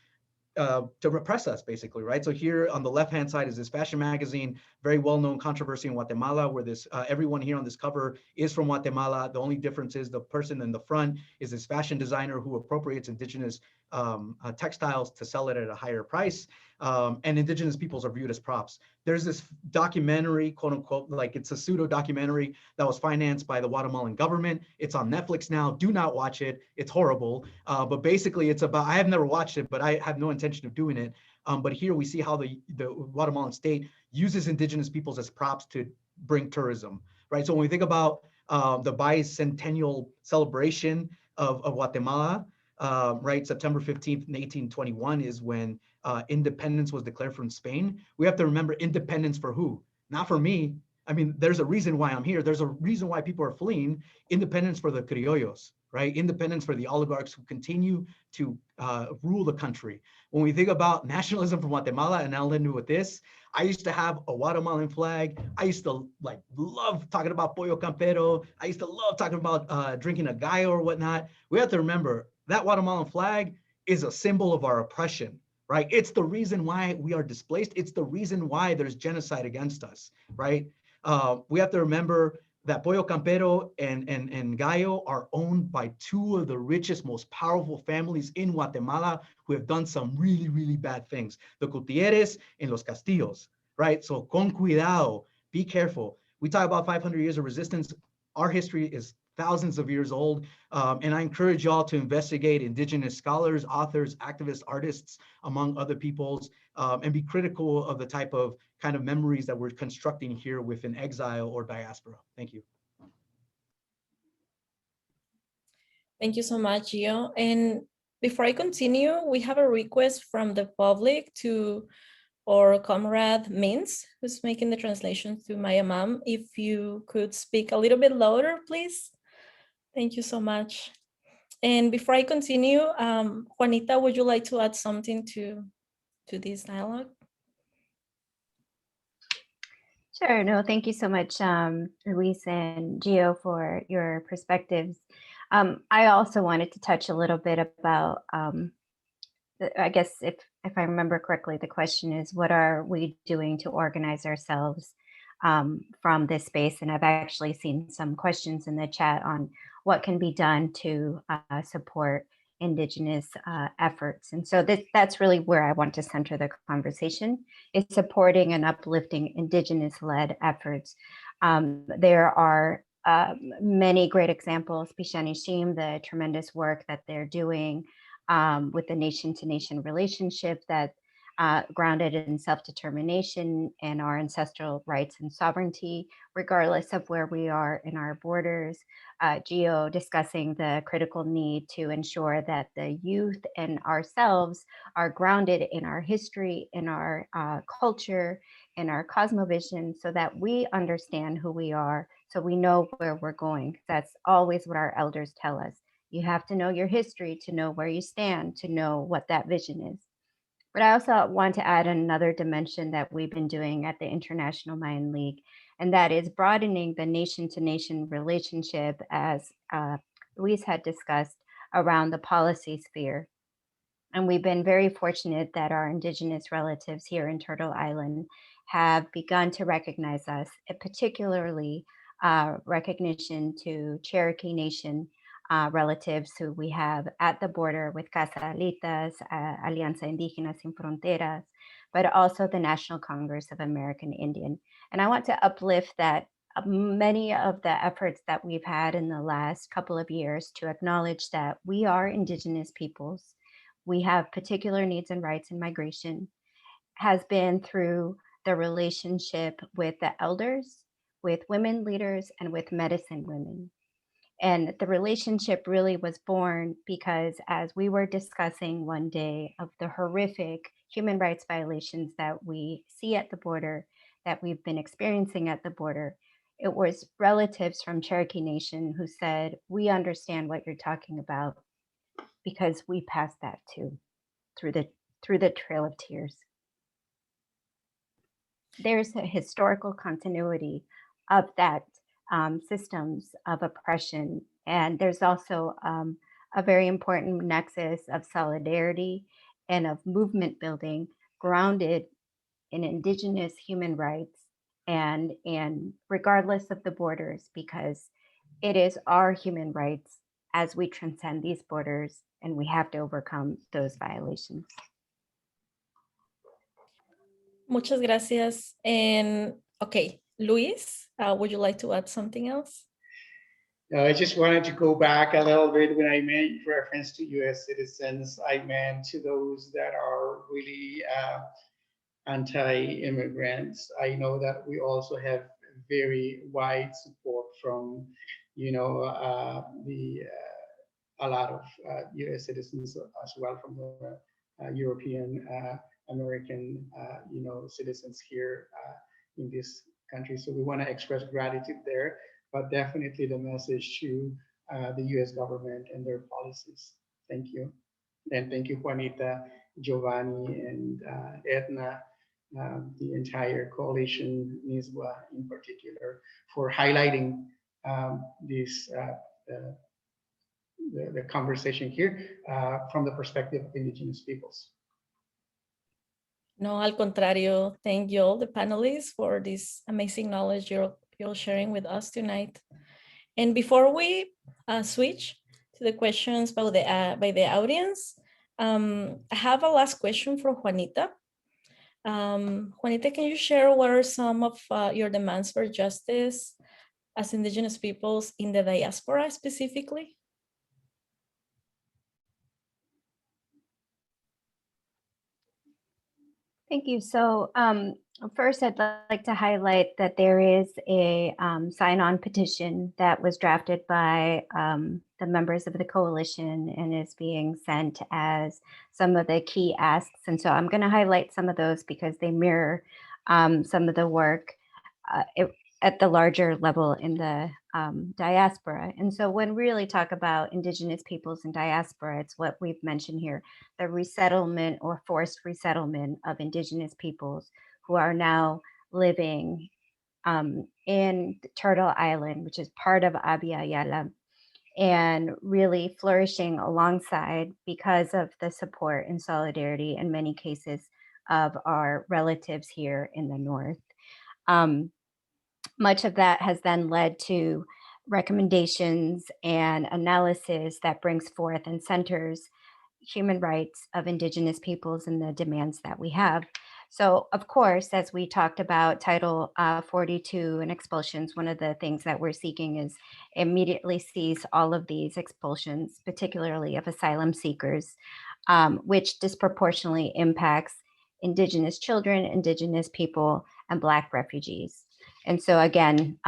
Speaker 4: to repress us, basically, right? So here on the left-hand side is this fashion magazine, very well-known controversy in Guatemala, where this everyone here on this cover is from Guatemala. The only difference is the person in the front is this fashion designer who appropriates indigenous textiles to sell it at a higher price, and indigenous peoples are viewed as props. There's this documentary, quote unquote, like it's a pseudo documentary that was financed by the Guatemalan government. It's on Netflix now. Do not watch it. It's horrible. But basically it's about, I have never watched it, but I have no intention of doing it. But here we see how the Guatemalan state uses indigenous peoples as props to bring tourism, right? So when we think about the bicentennial celebration of Guatemala, right, September 15th, 1821 is when independence was declared from Spain. We have to remember independence for who? Not for me. I mean, there's a reason why I'm here. There's a reason why people are fleeing. Independence for the criollos, right? Independence for the oligarchs who continue to rule the country. When we think about nationalism from Guatemala, and I'll end with this, I used to have a Guatemalan flag. I used to love talking about pollo campero. I used to love talking about drinking a gallo or whatnot. We have to remember that Guatemalan flag is a symbol of our oppression, right? It's the reason why we are displaced. It's the reason why there's genocide against us, right? We have to remember that Pollo Campero and Gallo are owned by two of the richest, most powerful families in Guatemala who have done some really, really bad things. The Gutierrez and los Castillos, right? So con cuidado, be careful. We talk about 500 years of resistance. Our history is thousands of years old. And I encourage y'all to investigate indigenous scholars, authors, activists, artists, among other peoples, and be critical of the type of kind of memories that we're constructing here within exile or diaspora. Thank you.
Speaker 1: Thank you so much, Gio. And before I continue, we have a request from the public to our comrade Mintz, who's making the translation to Maya Mom. If you could speak a little bit louder, please. Thank you so much. And before I continue, Juanita, would you like to add something to this dialogue?
Speaker 5: Sure. No, thank you so much, Luis and Gio, for your perspectives. I also wanted to touch a little bit about, I guess if I remember correctly, the question is, what are we doing to organize ourselves from this space? And I've actually seen some questions in the chat on what can be done to support Indigenous efforts. And so that's really where I want to center the conversation, is supporting and uplifting Indigenous-led efforts. There are many great examples, Pishanishim, the tremendous work that they're doing with the nation-to-nation relationship that grounded in self-determination and our ancestral rights and sovereignty, regardless of where we are in our borders. Gio discussing the critical need to ensure that the youth and ourselves are grounded in our history, in our culture, in our cosmovision, so that we understand who we are, so we know where we're going. That's always what our elders tell us. You have to know your history to know where you stand, to know what that vision is. But I also want to add another dimension that we've been doing at the International Mayan League, and that is broadening the nation-to-nation relationship, as Luis had discussed, around the policy sphere. And we've been very fortunate that our Indigenous relatives here in Turtle Island have begun to recognize us, particularly recognition to Cherokee Nation relatives who we have at the border with Casa Alitas, Alianza Indígena Sin Fronteras, but also the National Congress of American Indian. And I want to uplift that many of the efforts that we've had in the last couple of years to acknowledge that we are Indigenous peoples, we have particular needs and rights in migration, has been through the relationship with the elders, with women leaders, and with medicine women. And the relationship really was born because as we were discussing one day of the horrific human rights violations that we see at the border, that we've been experiencing at the border, it was relatives from Cherokee Nation who said, we understand what you're talking about because we passed that too, through the Trail of Tears. There's a historical continuity of that systems of oppression. And there's also a very important nexus of solidarity and of movement building grounded in Indigenous human rights and regardless of the borders, because it is our human rights as we transcend these borders and we have to overcome those violations.
Speaker 1: Muchas gracias. And okay, Luis, would you like to add something else?
Speaker 3: I just wanted to go back a little bit when I made reference to US citizens. I meant to those that are really anti-immigrants. I know that we also have very wide support from, a lot of US citizens as well from the European American, citizens here in this country. So we want to express gratitude there, but definitely the message to the US government and their policies. Thank you. And thank you, Juanita, Giovanni, and Edna, the entire coalition, NISWA in particular, for highlighting the conversation here from the perspective of Indigenous peoples.
Speaker 1: No, al contrario, thank you all the panelists for this amazing knowledge you're sharing with us tonight. And before we switch to the questions by the audience, I have a last question for Juanita. Juanita, can you share what are some of your demands for justice as Indigenous peoples in the diaspora specifically?
Speaker 5: Thank you. So first, I'd like to highlight that there is a sign-on petition that was drafted by the members of the coalition and is being sent as some of the key asks. And so I'm going to highlight some of those because they mirror some of the work at the larger level in the diaspora. And so when we really talk about Indigenous peoples and diaspora, it's what we've mentioned here, the resettlement or forced resettlement of Indigenous peoples who are now living in Turtle Island, which is part of Abya Yala, and really flourishing alongside because of the support and solidarity in many cases of our relatives here in the North. Much of that has then led to recommendations and analysis that brings forth and centers human rights of Indigenous peoples and the demands that we have. So, of course, as we talked about Title 42 and expulsions, one of the things that we're seeking is immediately cease all of these expulsions, particularly of asylum seekers, which disproportionately impacts Indigenous children, Indigenous people, and Black refugees. And so again,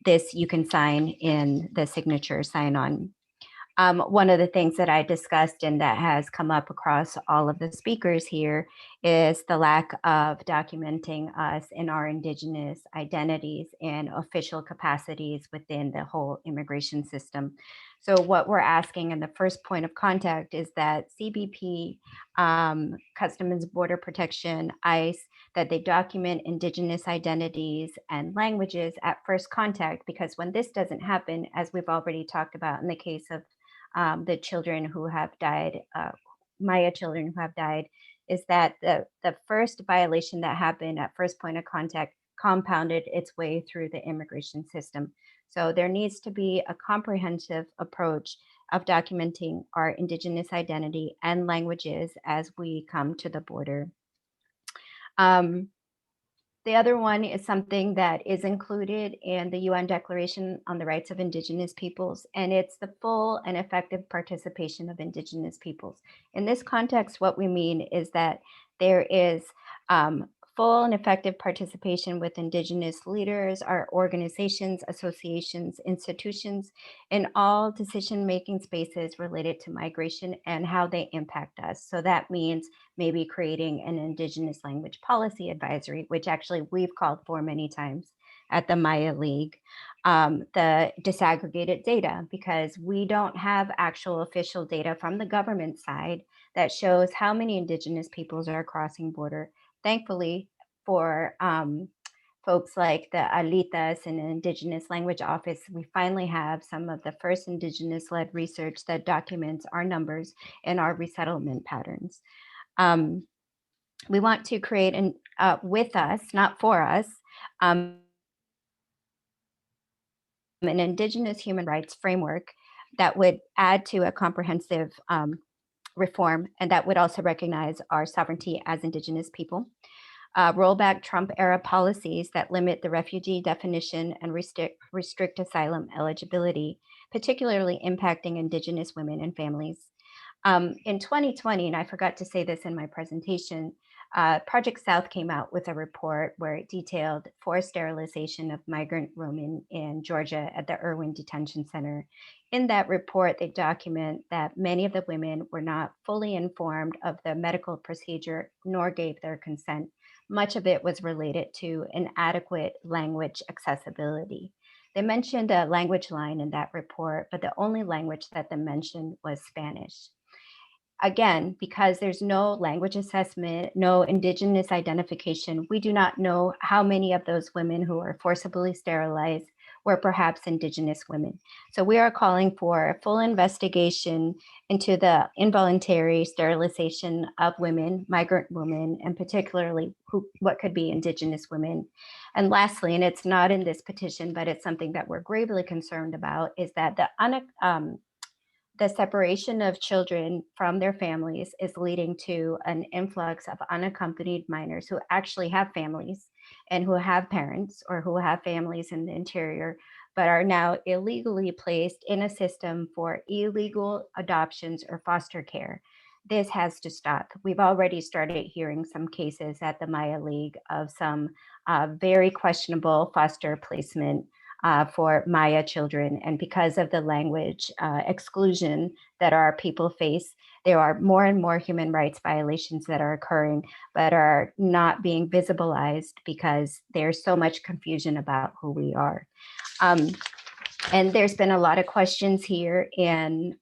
Speaker 5: this you can sign in the signature sign-on. One of the things that I discussed and that has come up across all of the speakers here is the lack of documenting us in our Indigenous identities and official capacities within the whole immigration system. So what we're asking in the first point of contact is that CBP, Customs Border Protection, ICE, that they document Indigenous identities and languages at first contact, because when this doesn't happen, as we've already talked about in the case of the children who have died, Maya children who have died, is that the first violation that happened at first point of contact compounded its way through the immigration system. So there needs to be a comprehensive approach of documenting our Indigenous identity and languages as we come to the border. The other one is something that is included in the UN Declaration on the Rights of Indigenous Peoples, and it's the full and effective participation of Indigenous peoples. In this context, what we mean is that there is full and effective participation with Indigenous leaders, our organizations, associations, institutions, in all decision-making spaces related to migration and how they impact us. So that means maybe creating an Indigenous language policy advisory, which actually we've called for many times at the Maya League. The disaggregated data, because we don't have actual official data from the government side that shows how many Indigenous peoples are crossing border. Thankfully, for folks like the Alitas and Indigenous Language Office, we finally have some of the first Indigenous-led research that documents our numbers and our resettlement patterns. We want to create, with us, not for us, an Indigenous human rights framework that would add to a comprehensive reform, and that would also recognize our sovereignty as Indigenous people. Roll back Trump-era policies that limit the refugee definition and restrict asylum eligibility, particularly impacting Indigenous women and families. In 2020, and I forgot to say this in my presentation, Project South came out with a report where it detailed forced sterilization of migrant women in Georgia at the Irwin Detention Center. In that report, they document that many of the women were not fully informed of the medical procedure nor gave their consent. Much of it was related to inadequate language accessibility. They mentioned a language line in that report, but the only language that they mentioned was Spanish. Again, because there's no language assessment, no Indigenous identification, we do not know how many of those women who were forcibly sterilized were perhaps Indigenous women. So we are calling for a full investigation into the involuntary sterilization of women, migrant women, and particularly what could be Indigenous women. And lastly, and it's not in this petition, but it's something that we're gravely concerned about, is that the separation of children from their families is leading to an influx of unaccompanied minors who actually have families and who have parents or who have families in the interior, but are now illegally placed in a system for illegal adoptions or foster care. This has to stop. We've already started hearing some cases at the Maya League of some very questionable foster placement for Maya children. And because of the language exclusion that our people face, there are more and more human rights violations that are occurring, but are not being visibilized because there's so much confusion about who we are. And there's been a lot of questions here in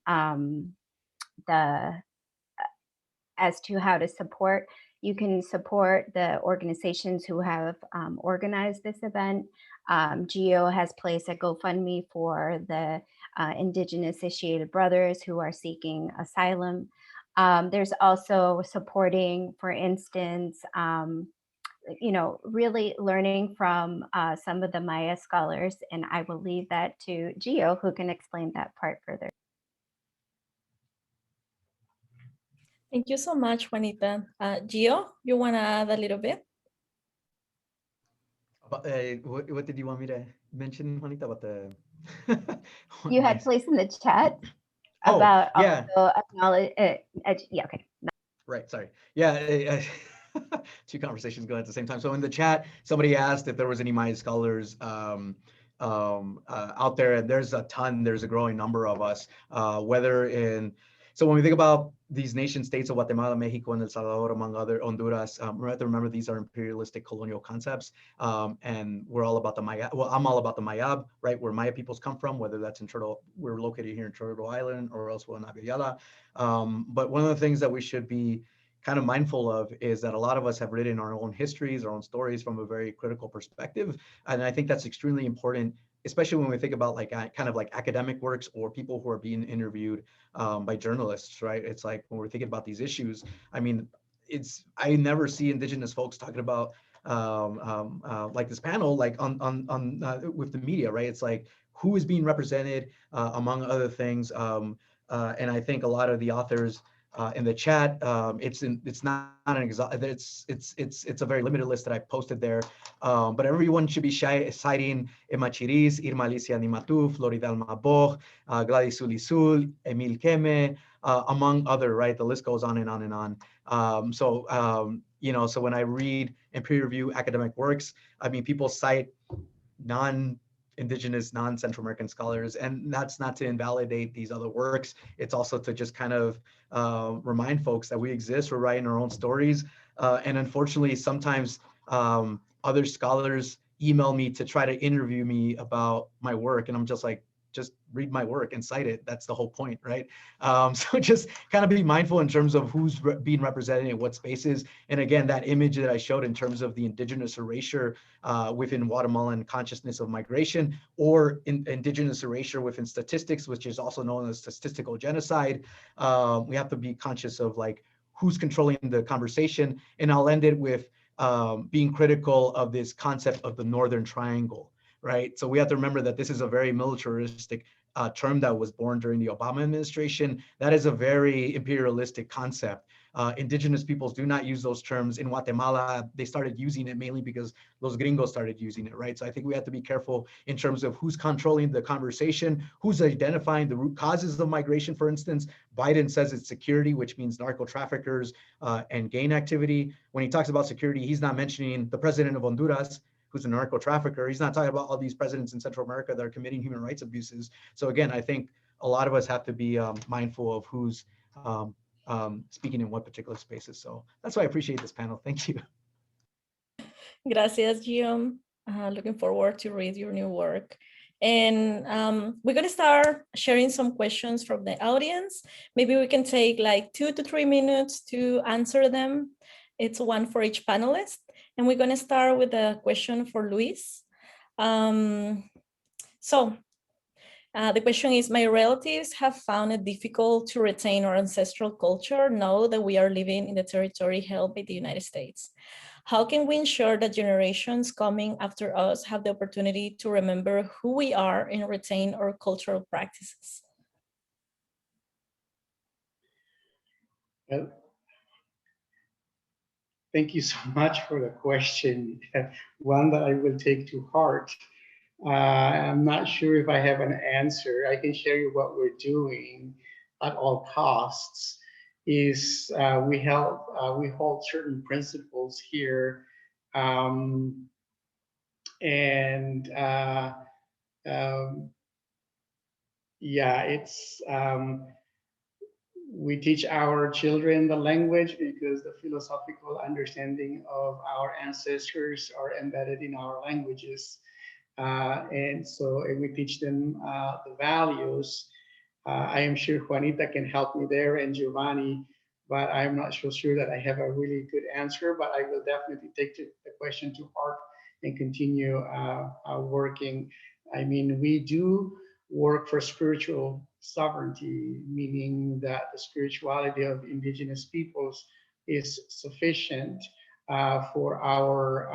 Speaker 5: as to how to support. You can support the organizations who have organized this event. GEO has placed a GoFundMe for the Indigenous Initiated Brothers who are seeking asylum. There's also supporting, for instance, really learning from some of the Maya scholars, and I will leave that to GEO, who can explain that part further.
Speaker 1: Thank you so much, Juanita. Gio, you want to add a little bit?
Speaker 4: What did you want me to mention, Juanita, about the...
Speaker 5: You had placed in the chat about
Speaker 4: yeah.
Speaker 5: also acknowledge, yeah, okay.
Speaker 4: Right, sorry. Yeah, two conversations going at the same time. So in the chat, somebody asked if there was any Maya scholars out there, and there's a ton, there's a growing number of us, so when we think about these nation states of Guatemala, Mexico, and El Salvador, among other, Honduras, we have to remember these are imperialistic colonial concepts, and we're all about the Maya. Well, I'm all about the Mayab, right, where Maya peoples come from, whether that's in Turtle, we're located here in Turtle Island, or else we're in Abiyala. But one of the things that we should be kind of mindful of is that a lot of us have written our own histories, our own stories from a very critical perspective, and I think that's extremely important, especially when we think about like kind of like academic works or people who are being interviewed by journalists, right? It's like when we're thinking about these issues, I mean, I never see Indigenous folks talking about like this panel, like on with the media, right? It's like who is being represented among other things, and I think a lot of the authors in the chat, it's not an it's a very limited list that I posted there, but everyone should be citing Emma Chiriz, Irma Alicia Nimatu, Floridal Maboj, Gladys Ulisul, Emil Keme, among other, right? The list goes on and on and on. You know, so when I read and peer review academic works, I mean, people cite non-Indigenous, non-Central American scholars, and that's not to invalidate these other works. It's also to just kind of remind folks that we exist, we're writing our own stories. And unfortunately, sometimes other scholars email me to try to interview me about my work. And I'm just like, just read my work and cite it. That's the whole point, right? So just kind of be mindful in terms of who's being represented in what spaces. And again, that image that I showed in terms of the indigenous erasure within Guatemalan consciousness of migration, or indigenous erasure within statistics, which is also known as statistical genocide. We have to be conscious of like who's controlling the conversation. And I'll end it with being critical of this concept of the Northern Triangle. Right. So we have to remember that this is a very militaristic term that was born during the Obama administration. That is a very imperialistic concept. Indigenous peoples do not use those terms. In Guatemala, they started using it mainly because los gringos started using it, right? So I think we have to be careful in terms of who's controlling the conversation, who's identifying the root causes of migration. For instance, Biden says it's security, which means narco traffickers and gang activity. When he talks about security, he's not mentioning the president of Honduras, who's a narco trafficker. He's not talking about all these presidents in Central America that are committing human rights abuses. So again, I think a lot of us have to be mindful of who's speaking in what particular spaces. So that's why I appreciate this panel. Thank you.
Speaker 1: Gracias, Gio. Looking forward to read your new work. And we're going to start sharing some questions from the audience. Maybe we can take like 2 to 3 minutes to answer them. It's one for each panelist. And we're going to start with a question for Luis. The question is, my relatives have found it difficult to retain our ancestral culture now that we are living in the territory held by the United States. How can we ensure that generations coming after us have the opportunity to remember who we are and retain our cultural practices?
Speaker 3: Well, thank you so much for the question, one that I will take to heart. I'm not sure if I have an answer. I can share you what we're doing at all costs. Is we hold certain principles here, yeah, it's we teach our children the language because the philosophical understanding of our ancestors are embedded in our languages. And we teach them the values. I am sure Juanita can help me there, and Giovanni, but I'm not so sure that I have a really good answer, but I will definitely take the question to heart and continue working. I mean, we do work for spiritual sovereignty, meaning that the spirituality of indigenous peoples is sufficient for our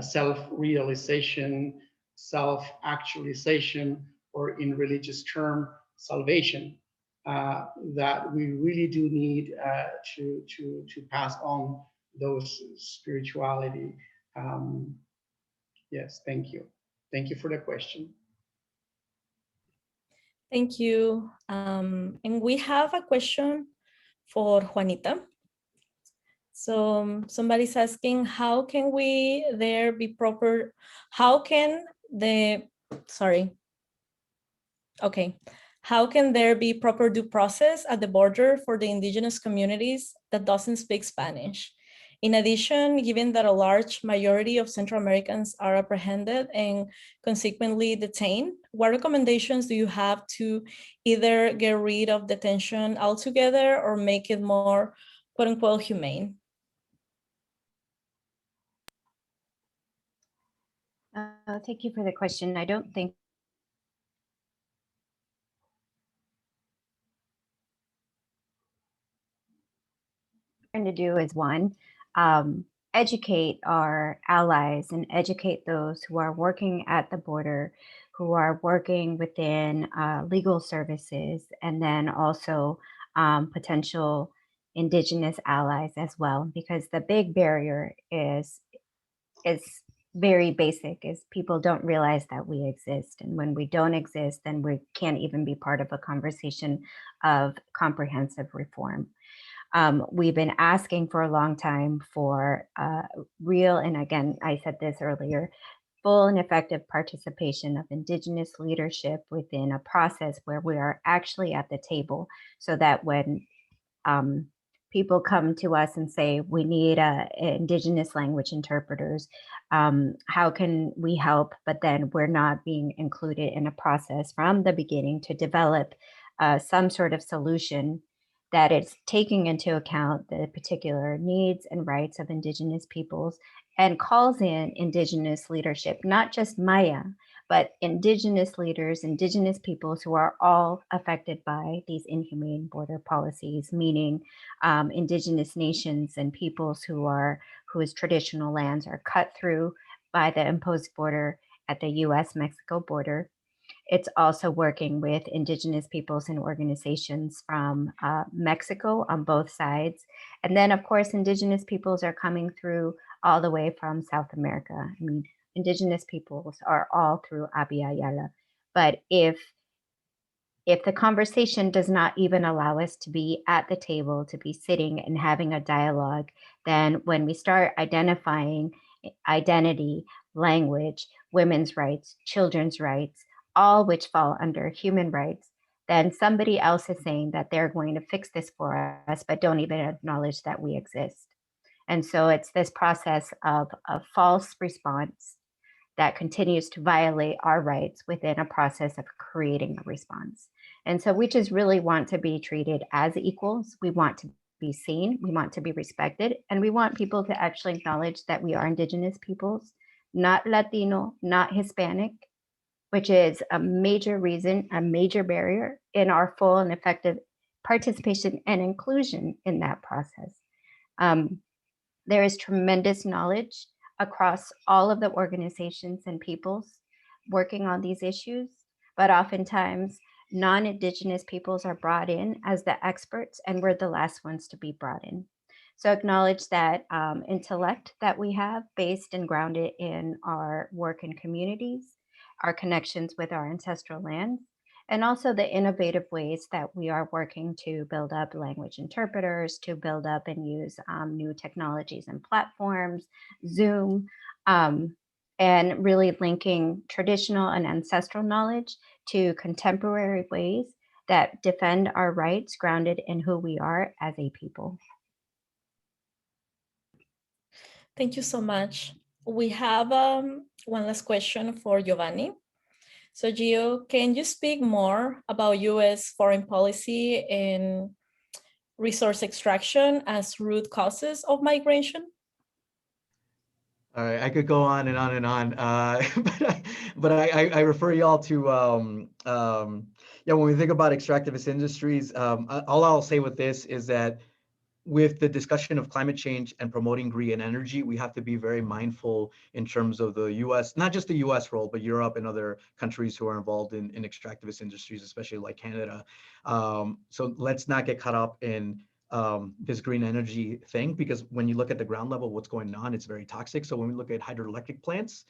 Speaker 3: self-realization, self-actualization, or in religious term, salvation, that we really do need to pass on those spirituality. Yes, thank you. Thank you for the question.
Speaker 1: Thank you. And we have a question for Juanita. So somebody's asking, how can there be proper due process at the border for the indigenous communities that doesn't speak Spanish? In addition, given that a large majority of Central Americans are apprehended and consequently detained, what recommendations do you have to either get rid of detention altogether or make it more, quote unquote, humane?
Speaker 5: Thank you for the question. I don't think what we're trying to do is one, educate our allies and educate those who are working at the border, who are working within legal services, and then also potential indigenous allies as well, because the big barrier is very basic, is people don't realize that we exist. And when we don't exist, then we can't even be part of a conversation of comprehensive reform. We've been asking for a long time for real, and again, I said this earlier, full and effective participation of Indigenous leadership within a process where we are actually at the table, so that when people come to us and say, we need Indigenous language interpreters, how can we help? But then we're not being included in a process from the beginning to develop some sort of solution that is taking into account the particular needs and rights of Indigenous peoples and calls in Indigenous leadership, not just Maya, but Indigenous leaders, Indigenous peoples who are all affected by these inhumane border policies, meaning Indigenous nations and peoples whose traditional lands are cut through by the imposed border at the US-Mexico border. It's also working with Indigenous peoples and organizations from Mexico on both sides. And then, of course, Indigenous peoples are coming through all the way from South America. I mean, Indigenous peoples are all through Abya Yala. But if the conversation does not even allow us to be at the table, to be sitting and having a dialogue, then when we start identifying identity, language, women's rights, children's rights, all which fall under human rights, then somebody else is saying that they're going to fix this for us, but don't even acknowledge that we exist. And so it's this process of a false response that continues to violate our rights within a process of creating a response. And so we just really want to be treated as equals. We want to be seen, we want to be respected, and we want people to actually acknowledge that we are Indigenous peoples, not Latino, not Hispanic, which is a major reason, a major barrier in our full and effective participation and inclusion in that process. There is tremendous knowledge across all of the organizations and peoples working on these issues, but oftentimes non-Indigenous peoples are brought in as the experts, and we're the last ones to be brought in. So acknowledge that intellect that we have based and grounded in our work in communities, our connections with our ancestral lands, and also the innovative ways that we are working to build up language interpreters, to build up and use new technologies and platforms, Zoom, and really linking traditional and ancestral knowledge to contemporary ways that defend our rights grounded in who we are as a people.
Speaker 1: Thank you so much. We have one last question for Giovanni. So Gio, can you speak more about US foreign policy and resource extraction as root causes of migration?
Speaker 4: All right, I could go on and on and on, but I refer y'all to, yeah, when we think about extractivist industries, all I'll say with this is that with the discussion of climate change and promoting green energy, we have to be very mindful in terms of the US, not just the US role, but Europe and other countries who are involved in extractivist industries, especially like Canada. So let's not get caught up in this green energy thing, because when you look at the ground level, what's going on, it's very toxic. So when we look at hydroelectric plants,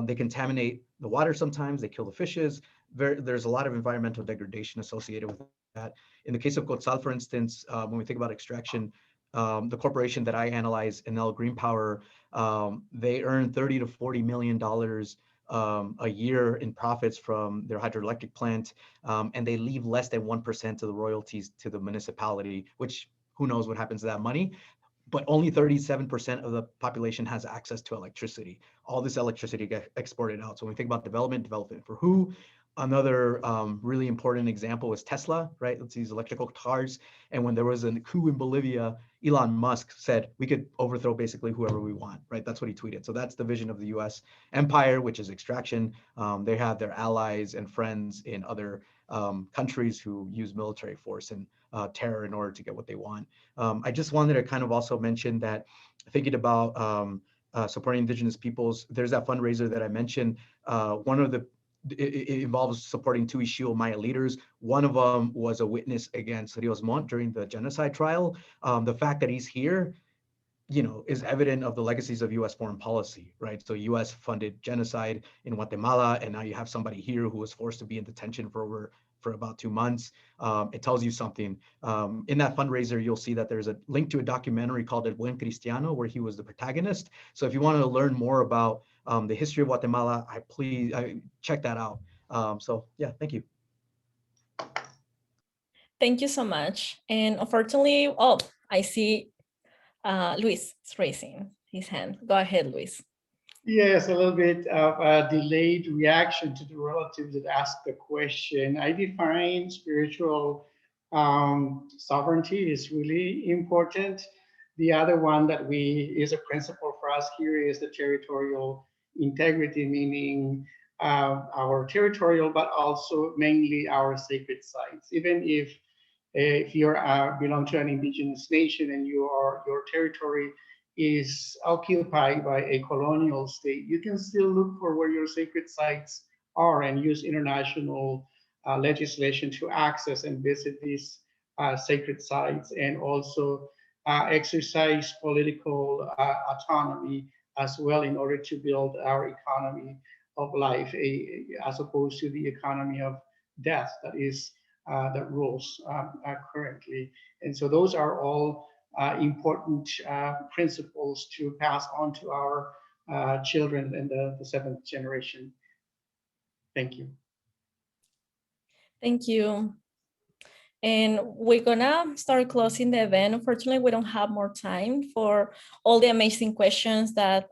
Speaker 4: they contaminate the water sometimes, they kill the fishes. There's a lot of environmental degradation associated with that. In the case of Quetzal, for instance, when we think about extraction, the corporation that I analyze, Enel Green Power, they earn $30 to $40 million a year in profits from their hydroelectric plant, and they leave less than 1% of the royalties to the municipality, which who knows what happens to that money. But only 37% of the population has access to electricity. All this electricity gets exported out. So when we think about development for who? Another really important example is Tesla, right? It's these electrical cars. And when there was a coup in Bolivia, Elon Musk said we could overthrow basically whoever we want, right? That's what he tweeted. So that's the vision of the US empire, which is extraction. They have their allies and friends in other countries who use military force and terror in order to get what they want. I just wanted to kind of also mention that thinking about supporting Indigenous peoples, there's that fundraiser that I mentioned. One of it involves supporting two Ishio Maya leaders. One of them was a witness against Rios Montt during the genocide trial. The fact that he's here is evident of the legacies of U.S. foreign policy, right? So U.S. funded genocide in Guatemala, and now you have somebody here who was forced to be in detention for about 2 months. It tells you something. In that fundraiser, you'll see that there's a link to a documentary called El Buen Cristiano, where he was the protagonist. So if you want to learn more about the history of Guatemala, please check that out. So yeah, thank you.
Speaker 1: Thank you so much. And unfortunately, I see Luis is raising his hand. Go ahead, Luis.
Speaker 3: Yes, a little bit of a delayed reaction to the relatives that asked the question. I define spiritual sovereignty is really important. The other one that is a principle for us here is the territorial integrity, meaning our territorial, but also mainly our sacred sites. Even if you belong to an indigenous nation and your territory is occupied by a colonial state, you can still look for where your sacred sites are and use international legislation to access and visit these sacred sites, and also exercise political autonomy as well in order to build our economy of life, as opposed to the economy of death that rules currently. And so those are all important principles to pass on to our children in the 7th generation. Thank you.
Speaker 1: Thank you. And we're gonna start closing the event. Unfortunately, we don't have more time for all the amazing questions that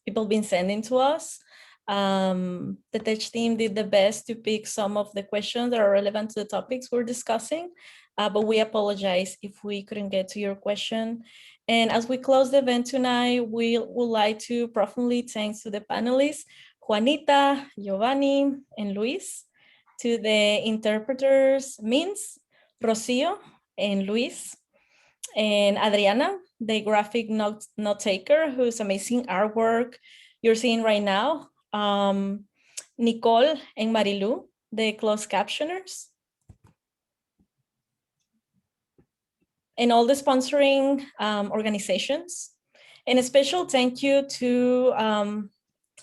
Speaker 1: people have been sending to us. The TECH team did the best to pick some of the questions that are relevant to the topics we're discussing, but we apologize if we couldn't get to your question. And as we close the event tonight, we would like to profoundly thank to the panelists, Juanita, Giovanni, and Luis, to the interpreters, Mins, Rocio, and Luis, and Adriana, the graphic note taker, whose amazing artwork you're seeing right now, Nicole and Marilu, the closed captioners, and all the sponsoring organizations. And a special thank you to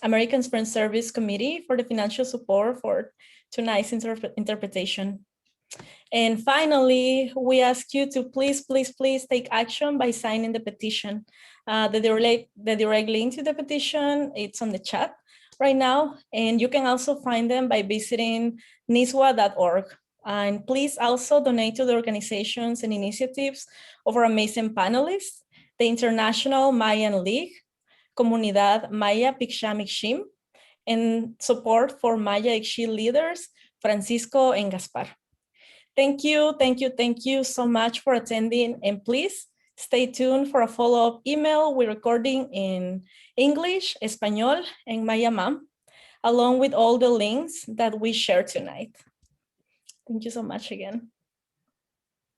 Speaker 1: American Friends Service Committee for the financial support for tonight's interpretation. And finally, we ask you to please, please, please take action by signing the petition. The direct link to the petition, it's on the chat right now. And you can also find them by visiting niswa.org. And please also donate to the organizations and initiatives of our amazing panelists, the International Mayan League, Comunidad Maya Pichamixim, and support for Maya Ixchil leaders, Francisco and Gaspar. Thank you, thank you, thank you so much for attending, and please stay tuned for a follow-up email we're recording in English, Espanol, and Maya Mam, along with all the links that we shared tonight. Thank you so much again.